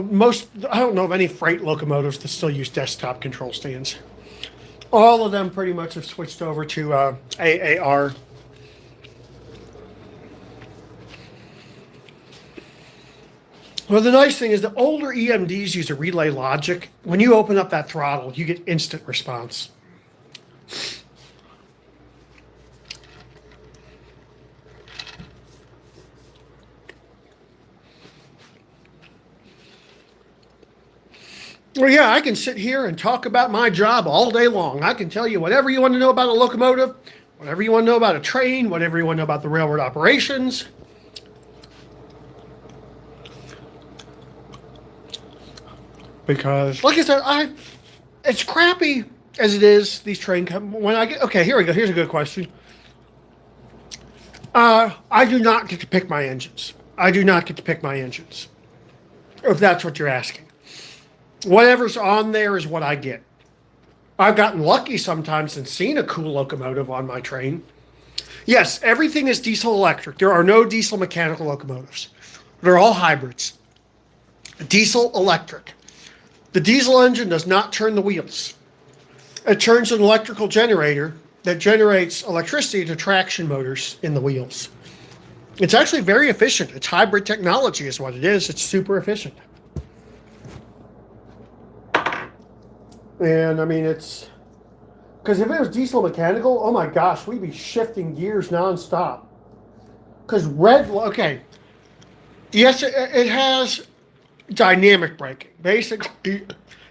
I don't know of any freight locomotives that still use desktop control stands. All of them pretty much have switched over to AAR. Well, the nice thing is the older EMDs use a relay logic. When you open up that throttle, you get instant response. Well, yeah, I can sit here and talk about my job all day long. I can tell you whatever you want to know about a locomotive, whatever you want to know about a train, whatever you want to know about the railroad operations. Because, like I said, it's crappy as it is. These okay, here we go. Here's a good question. I do not get to pick my engines. I do not get to pick my engines. If that's what you're asking. Whatever's on there is what I get. I've gotten lucky sometimes and seen a cool locomotive on my train. Yes, everything is diesel electric. There are no diesel mechanical locomotives. They're all hybrids. Diesel electric. The diesel engine does not turn the wheels. It turns an electrical generator that generates electricity to traction motors in the wheels. It's actually very efficient. It's hybrid technology is what it is. It's super efficient. And I mean, because if it was diesel mechanical, oh my gosh, we'd be shifting gears nonstop. Because okay, yes, it has dynamic braking. Basically,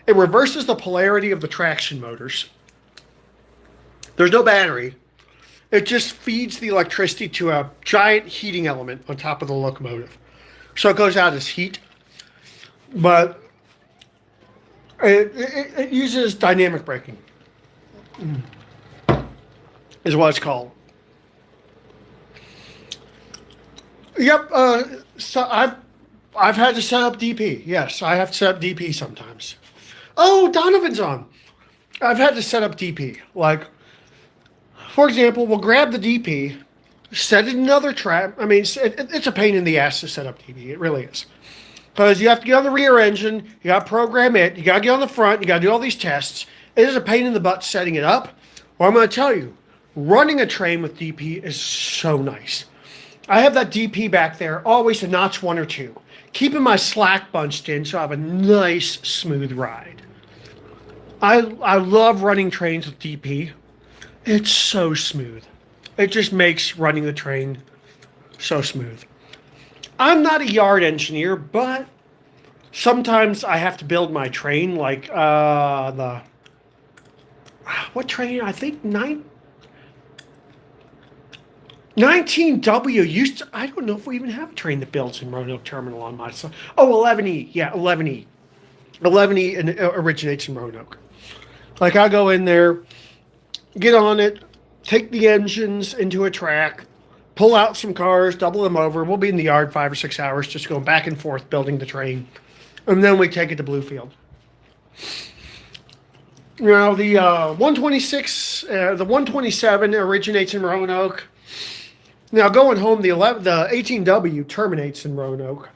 it reverses the polarity of the traction motors. There's no battery. It just feeds the electricity to a giant heating element on top of the locomotive. So it goes out as heat. But it uses dynamic braking, is what it's called. Yep. So I've had to set up DP. Yes, I have to set up DP sometimes. Oh, Donovan's on. I've had to set up DP. Like, for example, we'll grab the DP, set it in another track. I mean, it's a pain in the ass to set up DP. It really is. Because you have to get on the rear engine, you got to program it, you got to get on the front, you got to do all these tests. It is a pain in the butt setting it up. Well, I'm going to tell you, running a train with DP is so nice. I have that DP back there, always a notch 1 or 2, keeping my slack bunched in so I have a nice, smooth ride. I love running trains with DP. It's so smooth. It just makes running the train so smooth. I'm not a yard engineer, but sometimes I have to build my train, like what train? I think 19W used to, I don't know if we even have a train that builds in Roanoke Terminal on my side. Oh, 11E. Yeah, 11E. 11E originates in Roanoke. Like, I go in there, get on it, take the engines into a track, pull out some cars, double them over. We'll be in the yard 5 or 6 hours just going back and forth building the train. And then we take it to Bluefield. Now, the 126, the 127 originates in Roanoke. Now, going home, the 18W terminates in Roanoke.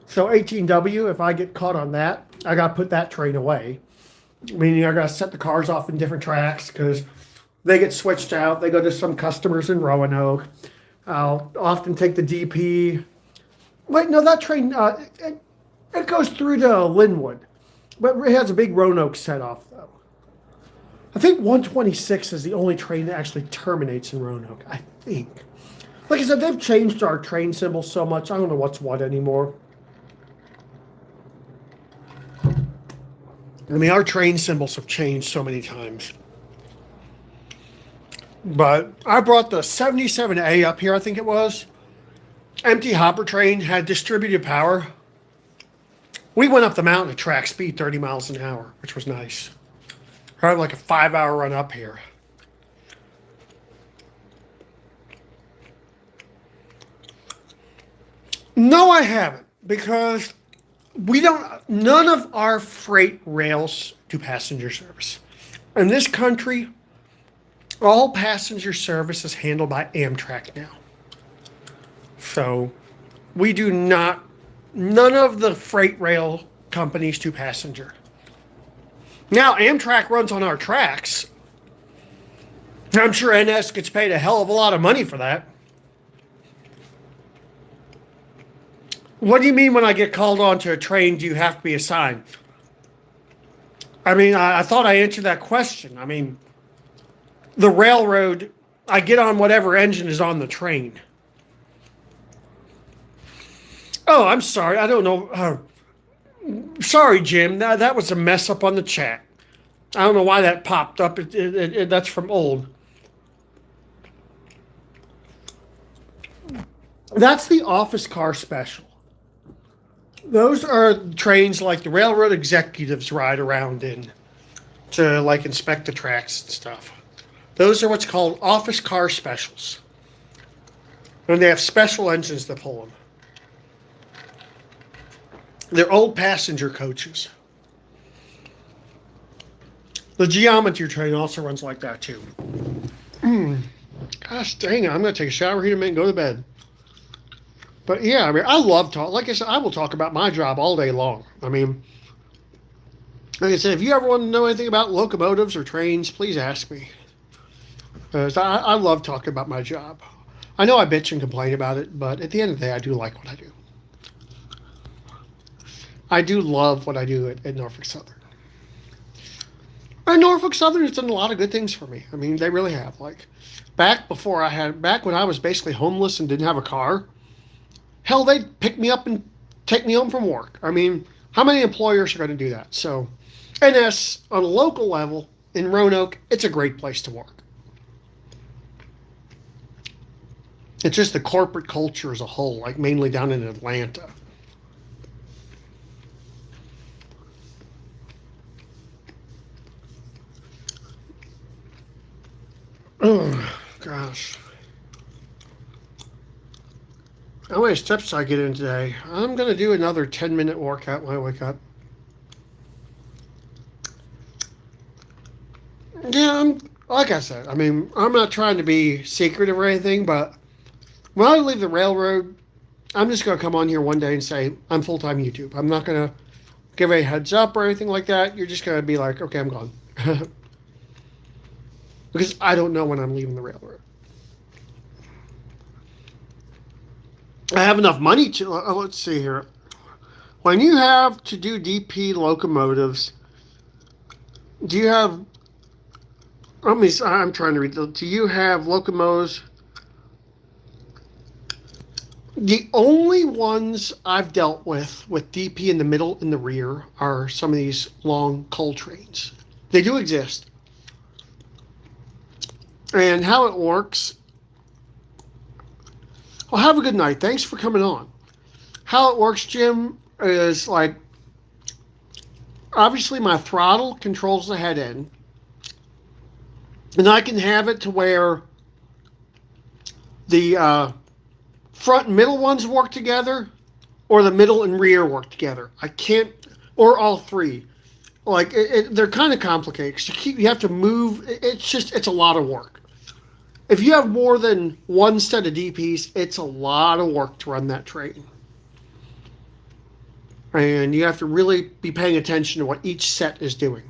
So 18W, if I get caught on that, I got to put that train away. Meaning I got to set the cars off in different tracks because they get switched out. They go to some customers in Roanoke. I'll often take the DP. Wait, no, that train, it goes through to Linwood. But it has a big Roanoke set off, though. I think 126 is the only train that actually terminates in Roanoke, I think. Like I said, they've changed our train symbols so much, I don't know what's what anymore. I mean, our train symbols have changed so many times. But I brought the 77A up here, I think it was. Empty hopper train, had distributed power. We went up the mountain at track speed, 30 miles an hour, which was nice. Had like a 5-hour run up here. No, I haven't, because none of our freight rails do passenger service. In this country, all passenger service is handled by Amtrak now. So we do not, none of the freight rail companies do passenger. Now, Amtrak runs on our tracks. I'm sure NS gets paid a hell of a lot of money for that. What do you mean when I get called onto a train, do you have to be assigned? I mean, I thought I answered that question. I mean, the railroad, I get on whatever engine is on the train. Oh, I'm sorry. I don't know. Sorry, Jim. That was a mess up on the chat. I don't know why that popped up. That's from old. That's the office car special. Those are trains like the railroad executives ride around in to like inspect the tracks and stuff. Those are what's called office car specials. And they have special engines that pull them. They're old passenger coaches. The geometry train also runs like that too. Gosh dang it, I'm going to take a shower here in a minute and go to bed. But yeah, I mean, I love talk. Like I said, I will talk about my job all day long. I mean, like I said, if you ever want to know anything about locomotives or trains, please ask me. I love talking about my job. I know I bitch and complain about it, but at the end of the day, I do like what I do. I do love what I do at Norfolk Southern. And Norfolk Southern has done a lot of good things for me. I mean, they really have. Like, back when I was basically homeless and didn't have a car, hell, they'd pick me up and take me home from work. I mean, how many employers are going to do that? So, NS, on a local level, in Roanoke, it's a great place to work. It's just the corporate culture as a whole, like mainly down in Atlanta. Oh, gosh. How many steps did I get in today? I'm going to do another 10-minute workout when I wake up. Yeah, like I said, I mean, I'm not trying to be secretive or anything, but when I leave the railroad, I'm just going to come on here one day and say, I'm full-time YouTube. I'm not going to give a heads up or anything like that. You're just going to be like, okay, I'm gone. Because I don't know when I'm leaving the railroad. I have enough money to, let's see here. When you have to do DP locomotives, do you have, I'm trying to read, do you have locomotives? The only ones I've dealt with DP in the middle and the rear are some of these long coal trains. They do exist. And how it works, well, have a good night. Thanks for coming on. How it works, Jim, is like, obviously my throttle controls the head end. And I can have it to where the front and middle ones work together, or the middle and rear work together. I can't, or all three. Like, they're kind of complicated because you have to move. It's a lot of work. If you have more than one set of DPs, it's a lot of work to run that train. And you have to really be paying attention to what each set is doing.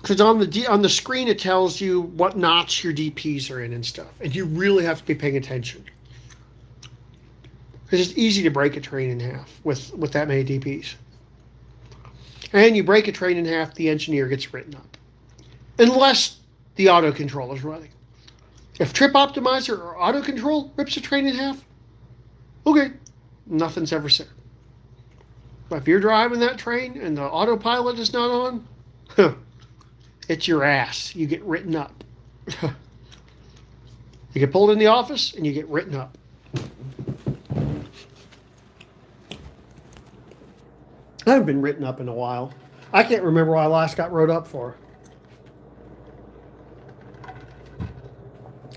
Because on the screen, it tells you what notch your DPs are in and stuff. And you really have to be paying attention. It's just easy to break a train in half with that many DPs. And you break a train in half, the engineer gets written up. Unless the auto control is running. If trip optimizer or auto control rips a train in half, okay, nothing's ever said. But if you're driving that train and the autopilot is not on, it's your ass. You get written up. You get pulled in the office and you get written up. I haven't been written up in a while. I can't remember what I last got wrote up for.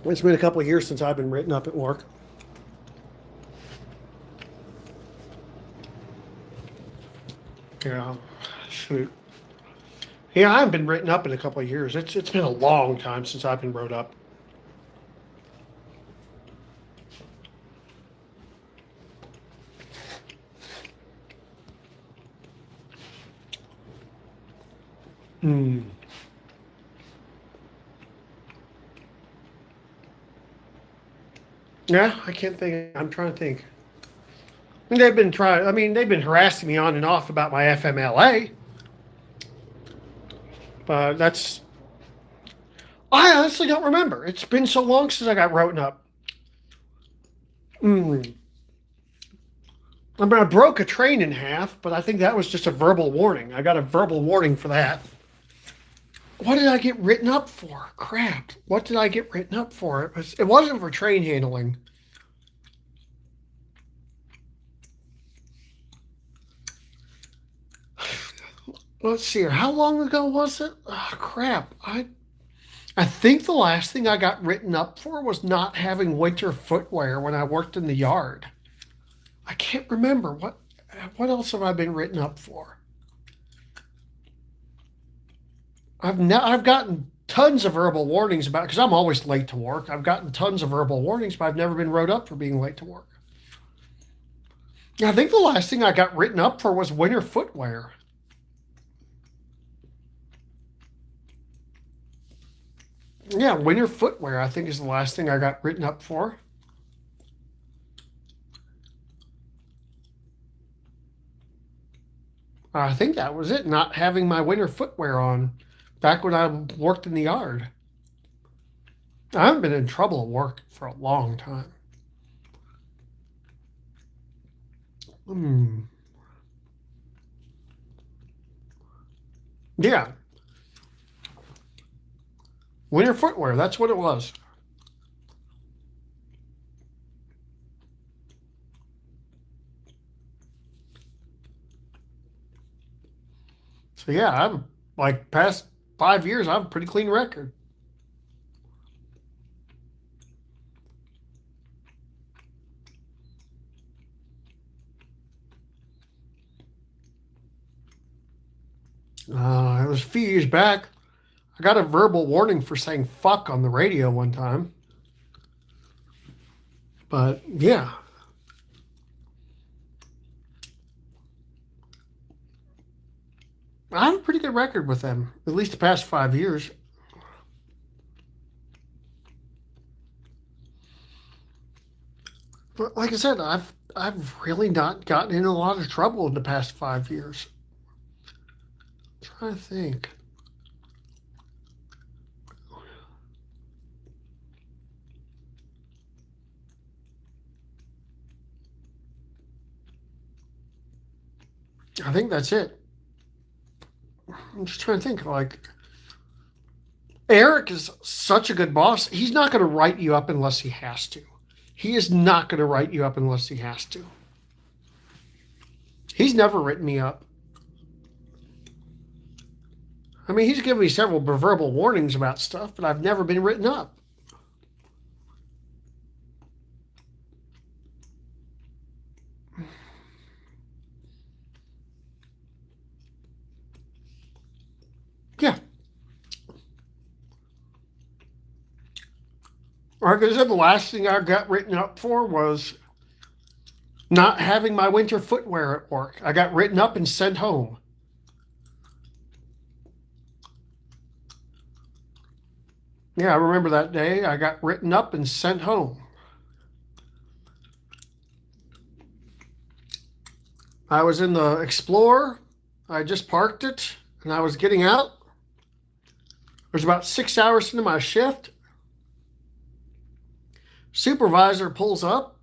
It's been a couple of years since I've been written up at work. Yeah, shoot. Yeah, I haven't been written up in a couple of years. It's been a long time since I've been wrote up. Hmm. Yeah, I can't think. I'm trying to think. They've been trying. I mean, they've been harassing me on and off about my FMLA, but that's. I honestly don't remember. It's been so long since I got written up. Hmm. I mean, I broke a train in half, but I think that was just a verbal warning. I got a verbal warning for that. What did I get written up for? Crap. What did I get written up for? It wasn't for train handling. Let's see here. How long ago was it? Oh, crap. I think the last thing I got written up for was not having winter footwear when I worked in the yard. I can't remember what else have I been written up for? I've gotten tons of verbal warnings about because I'm always late to work. I've gotten tons of verbal warnings, but I've never been wrote up for being late to work. I think the last thing I got written up for was winter footwear. Yeah, winter footwear, I think, is the last thing I got written up for. I think that was it, not having my winter footwear on back when I worked in the yard. I haven't been in trouble at work for a long time. Hmm. Yeah, winter footwear, that's what it was. So yeah, I'm like past 5 years, I have a pretty clean record. It was a few years back. I got a verbal warning for saying fuck on the radio one time. But yeah, I have a pretty good record with them, at least the past 5 years. But like I said, I've really not gotten in a lot of trouble in the past 5 years. I'm trying to think. I think that's it. I'm just trying to think. Like Eric is such a good boss. He's not going to write you up unless he has to. He is not going to write you up unless he has to. He's never written me up. I mean, he's given me several verbal warnings about stuff, but I've never been written up. Yeah. Like I said, the last thing I got written up for was not having my winter footwear at work. I got written up and sent home. Yeah, I remember that day. I got written up and sent home. I was in the Explorer. I just parked it and I was getting out. It was about 6 hours into my shift. Supervisor pulls up,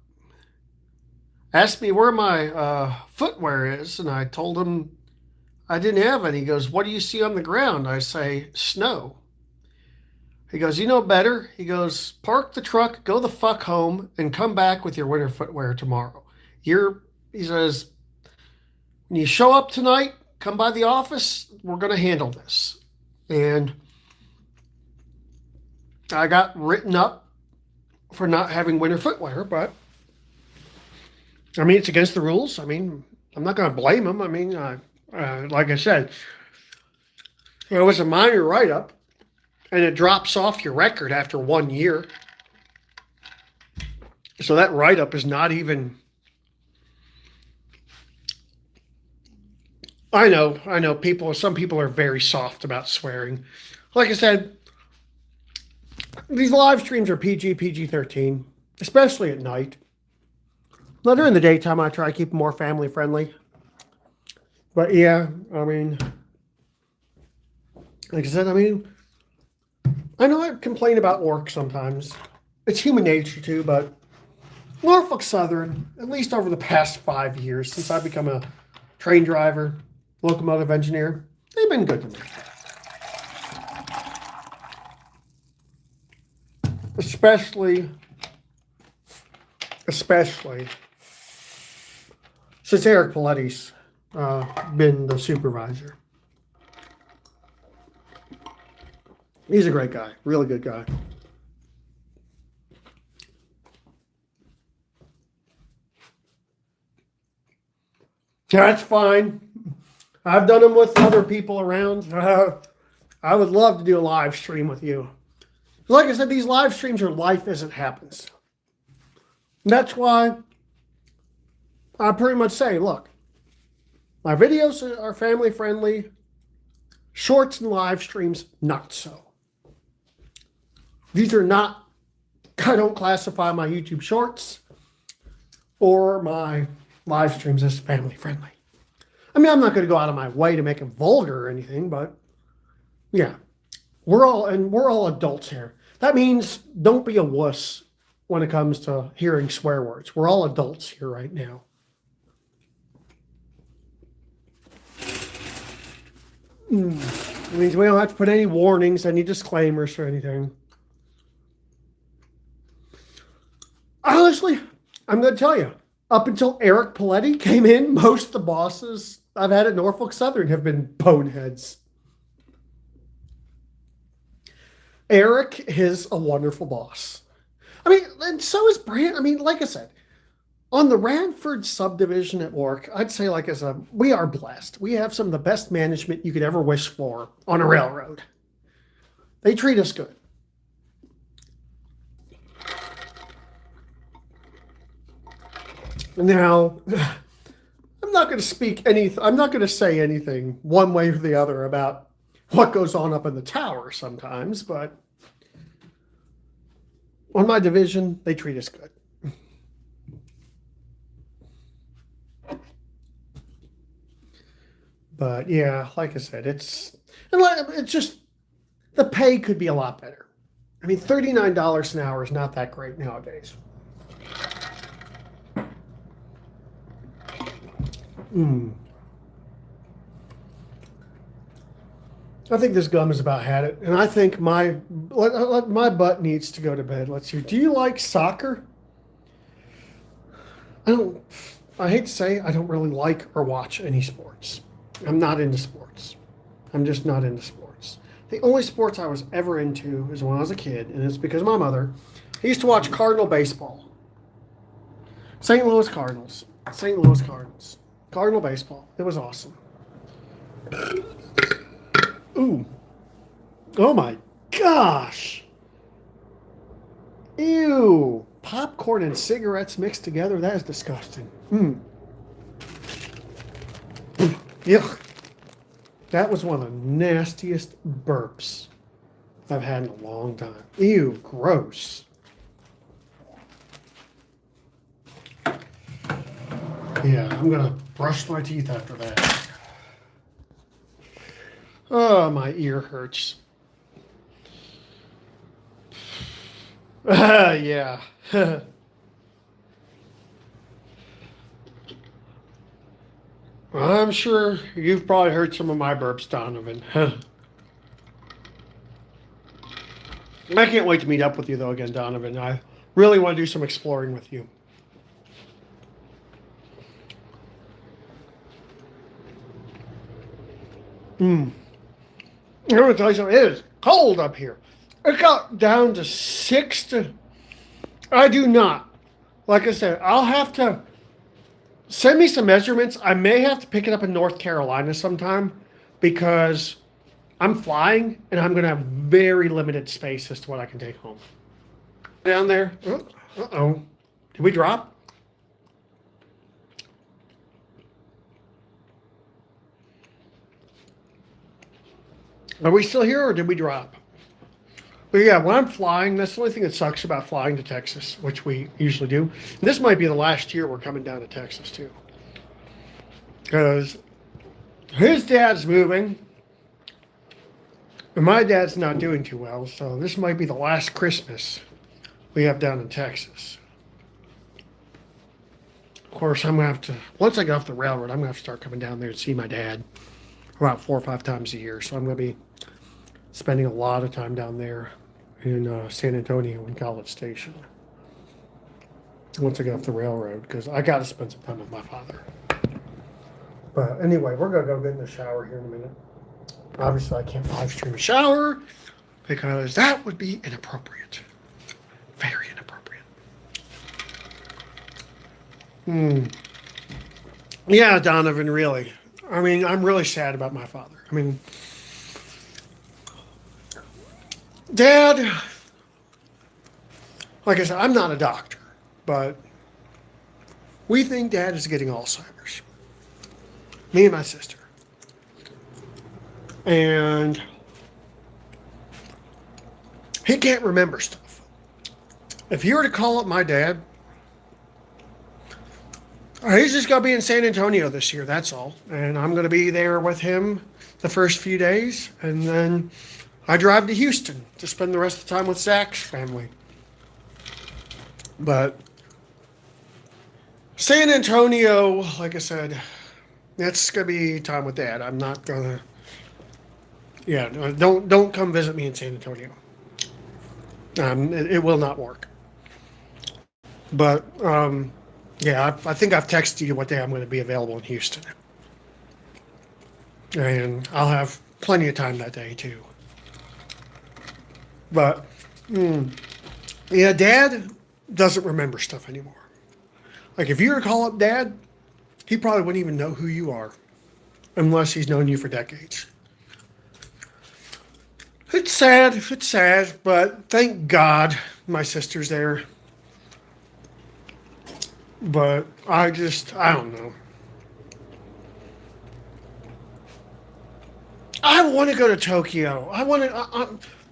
asked me where my footwear is, and I told him I didn't have any. He goes, "What do you see on the ground?" I say, "Snow." He goes, "You know better." He goes, "Park the truck, go the fuck home, and come back with your winter footwear tomorrow. He says, "When you show up tonight, come by the office. We're going to handle this." And I got written up for not having winter footwear, but I mean, it's against the rules. I mean, I'm not going to blame him. I mean, like I said, it was a minor write up, and it drops off your record after 1 year. So that write up is not even I know. Some people are very soft about swearing. Like I said, these live streams are PG-13, especially at night. Now, during the daytime, I try to keep them more family friendly. But yeah, I mean, like I said, I know I complain about work sometimes. It's human nature too, but Norfolk Southern, at least over the past 5 years, since I've become a train driver, locomotive engineer, they've been good to me. Especially since Eric Paletti's been the supervisor. He's a great guy, really good guy. That's fine. I've done them with other people around. I would love to do a live stream with you. Like I said, these live streams are life as it happens. And that's why I pretty much say, look, my videos are family friendly. Shorts and live streams, not so. These are not, I don't classify my YouTube shorts or my live streams as family friendly. I'm not going to go out of my way to make it vulgar or anything, but yeah, we're all adults here. That means don't be a wuss when it comes to hearing swear words. We're all adults here right now. It means we don't have to put any warnings, any disclaimers or anything. Honestly, I'm going to tell you, up until Eric Paletti came in, most of the bosses I've had at Norfolk Southern have been boneheads. Eric is a wonderful boss. And so is Brand. Like I said, on the Radford subdivision at work, I'd say we are blessed. We have some of the best management you could ever wish for on a railroad. They treat us good. Now, I'm not going to say anything one way or the other about what goes on up in the tower sometimes, but on my division, they treat us good. But yeah, like I said, it's just, the pay could be a lot better. $39 an hour is not that great nowadays. I think this gum has about had it, and I think my butt needs to go to bed. Let's see. Do you like soccer? I hate to say, I don't really like or watch any sports. I'm not into sports. I'm just not into sports. The only sports I was ever into is when I was a kid, and it's because of my mother. I used to watch Cardinal baseball. St. Louis Cardinals. Cardinal baseball. It was awesome. Ooh. Oh my gosh. Ew. Popcorn and cigarettes mixed together. That is disgusting. Yuck. That was one of the nastiest burps I've had in a long time. Ew, gross. Yeah, I'm going to brush my teeth after that. Oh, my ear hurts. Yeah. I'm sure you've probably heard some of my burps, Donovan. I can't wait to meet up with you, though, again, Donovan. I really want to do some exploring with you. I'm going to tell you something. It is cold up here. It got down to 6 to... I do not. Like I said, I'll have to... Send me some measurements. I may have to pick it up in North Carolina sometime because I'm flying and I'm going to have very limited space as to what I can take home. Down there. Uh-oh. Did we drop? Are we still here or did we drop? But yeah, when I'm flying, that's the only thing that sucks about flying to Texas, which we usually do. And this might be the last year we're coming down to Texas too. Because his dad's moving, and my dad's not doing too well, so this might be the last Christmas we have down in Texas. Of course, I'm going to have to, once I get off the railroad, I'm going to have to start coming down there and see my dad about 4 or 5 times a year. So I'm going to be spending a lot of time down there in San Antonio in College Station once I get off the railroad, because I got to spend some time with my father. But anyway, we're going to go get in the shower here in a minute. Obviously, I can't live stream a shower because that would be inappropriate. Very inappropriate. Yeah, Donovan, really. I mean, I'm really sad about my father. I mean, Dad, like I said, I'm not a doctor, but we think Dad is getting Alzheimer's. Me and my sister. And he can't remember stuff. If you were to call up my dad, he's just going to be in San Antonio this year, that's all. And I'm going to be there with him the first few days. And then I drive to Houston to spend the rest of the time with Zach's family. But San Antonio, like I said, that's going to be time with Dad. I'm not going to... Yeah, don't come visit me in San Antonio. It will not work. But, yeah, I think I've texted you what day I'm going to be available in Houston. And I'll have plenty of time that day, too. But, yeah, Dad doesn't remember stuff anymore. Like, if you were to call up Dad, he probably wouldn't even know who you are unless he's known you for decades. It's sad, but thank God my sister's there. But I don't know. I want to go to Tokyo.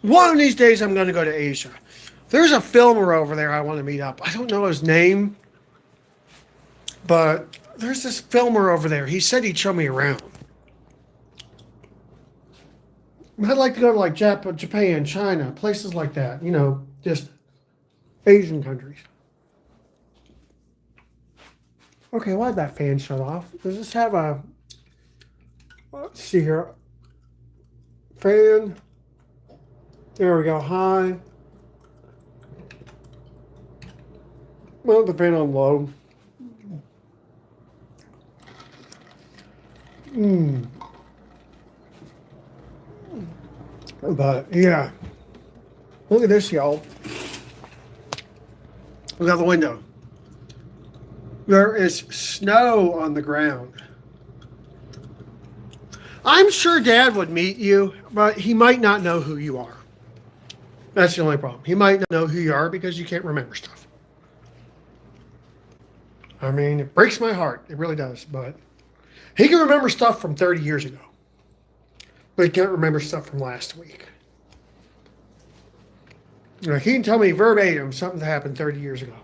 One of these days I'm going to go to Asia. There's a filmer over there I want to meet up. I don't know his name, but there's this filmer over there. He said he'd show me around. I'd like to go to like Japan, China, places like that. You know, just Asian countries. Okay, why'd that fan shut off? Does this have a... Let's see here. Fan. There we go. High. Well, the fan on low. But, yeah. Look at this, y'all. Look out the window. There is snow on the ground. I'm sure Dad would meet you, but he might not know who you are. That's the only problem. He might not know who you are because you can't remember stuff. I mean, it breaks my heart. It really does. But he can remember stuff from 30 years ago. But he can't remember stuff from last week. You know, he can tell me verbatim something that happened 30 years ago.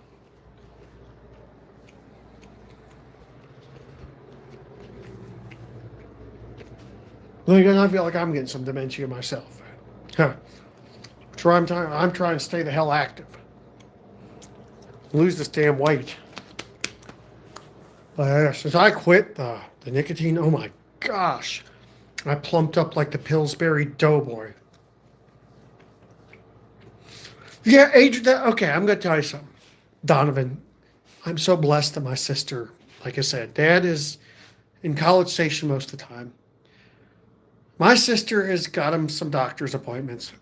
I feel like I'm getting some dementia myself. Huh. I'm trying to stay the hell active. Lose this damn weight. Since I quit the nicotine, oh my gosh. I plumped up like the Pillsbury Doughboy. Yeah, okay, I'm going to tell you something. Donovan, I'm so blessed that my sister, like I said, Dad is in College Station most of the time. My sister has got him some doctor's appointments.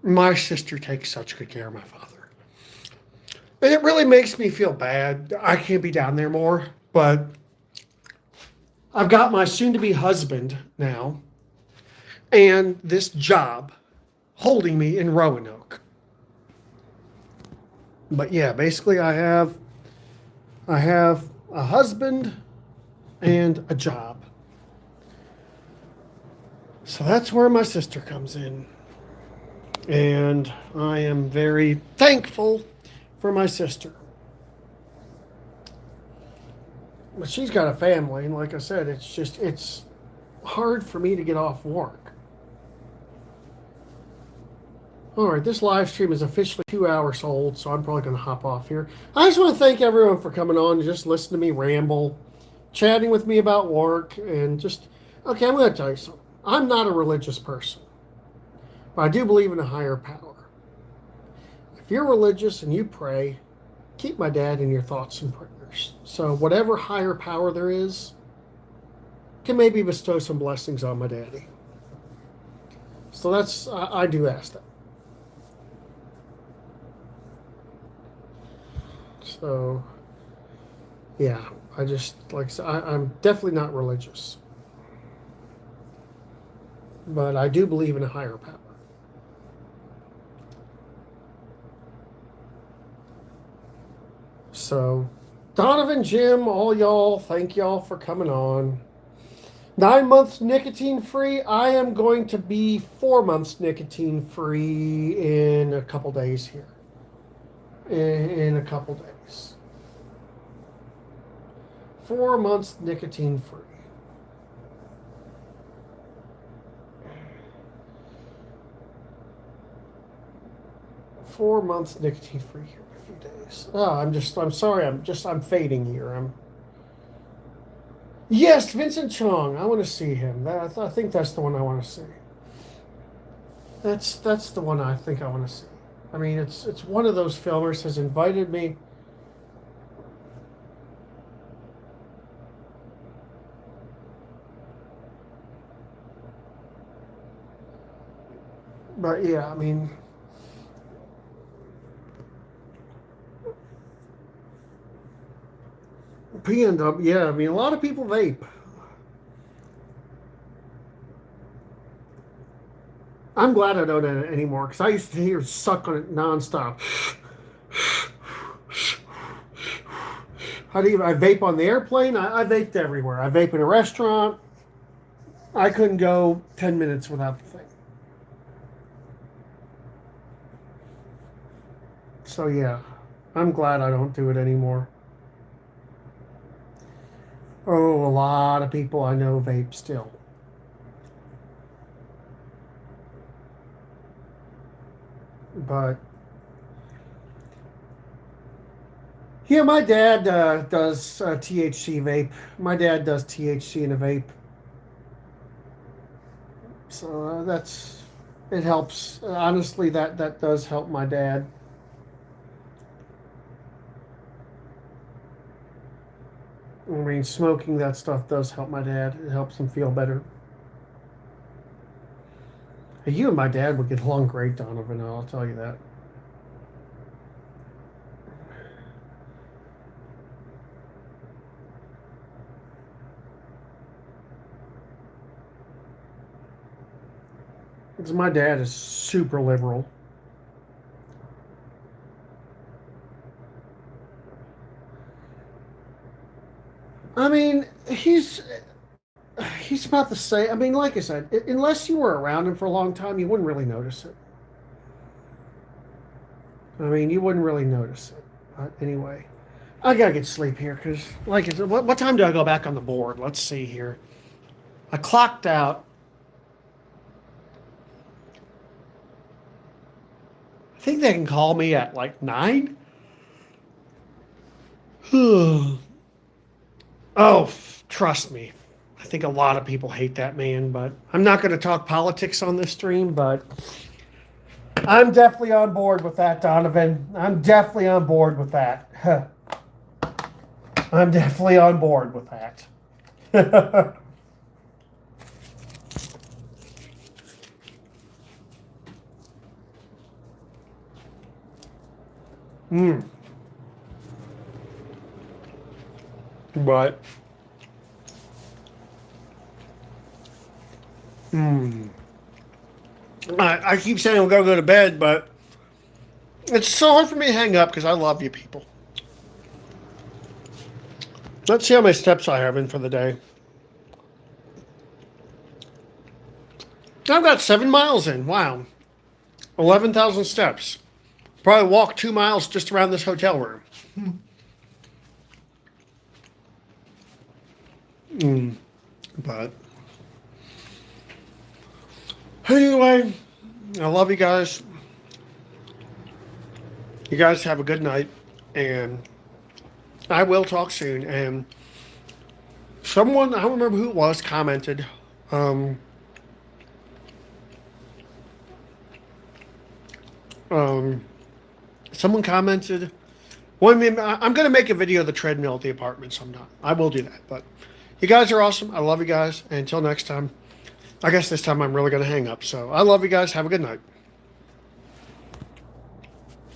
My sister takes such good care of my father. And it really makes me feel bad. I can't be down there more, but I've got my soon-to-be husband now and this job holding me in Roanoke. But yeah, basically I have a husband and a job. So that's where my sister comes in. And I am very thankful for my sister. But she's got a family, and like I said, it's hard for me to get off work. All right, this live stream is officially 2 hours old, so I'm probably going to hop off here. I just want to thank everyone for coming on and just listening to me ramble, chatting with me about work, and just, okay, I'm going to tell you something. I'm not a religious person, but I do believe in a higher power. If you're religious and you pray, keep my dad in your thoughts and prayers. So whatever higher power there is, can maybe bestow some blessings on my daddy. So I do ask that. So, yeah, I just, like I said, I'm definitely not religious. But I do believe in a higher power. So, Donovan, Jim, all y'all, thank y'all for coming on. 9 months nicotine free. I am going to be 4 months nicotine free in a couple days here. In a couple days. 4 months nicotine free. $4 months nicotine free here in a few days. Oh, I'm sorry, I'm fading here. Yes, Vincent Chong. I want to see him. I think that's the one I want to see. That's the one I think I want to see. I mean, it's one of those filmers has invited me. But yeah, I mean, PNW, yeah, I mean, a lot of people vape. I'm glad I don't do it anymore because I used to hear suck on it nonstop. I vape on the airplane. I vaped everywhere. I vape in a restaurant. I couldn't go 10 minutes without the thing. So yeah, I'm glad I don't do it anymore. Oh, a lot of people I know vape still. But yeah, my dad does THC vape. My dad does THC in a vape. So it helps. Honestly, that does help my dad. I mean, smoking that stuff does help my dad. It helps him feel better. You and my dad would get along great, Donovan, I'll tell you that. Because my dad is super liberal. I mean, he's about the same. I mean, like I said, unless you were around him for a long time, you wouldn't really notice it. I mean, you wouldn't really notice it. But anyway, I gotta get sleep here because, like I said, what time do I go back on the board? Let's see here. I clocked out. I think they can call me at like 9. Oh, trust me. I think a lot of people hate that man, but I'm not going to talk politics on this stream, but I'm definitely on board with that, Donovan. I'm definitely on board with that. I'm definitely on board with that. But I keep saying I'm going to go to bed, but it's so hard for me to hang up because I love you people. Let's see how many steps I have in for the day. I've got 7 miles in. Wow. 11,000 steps. Probably walk 2 miles just around this hotel room. But anyway, I love you guys. You guys have a good night, and I will talk soon. And someone, I don't remember who it was, commented. Someone commented. Well, I mean, I'm going to make a video of the treadmill at the apartment sometime. I will do that. But you guys are awesome. I love you guys. And until next time, I guess this time I'm really going to hang up. So I love you guys. Have a good night.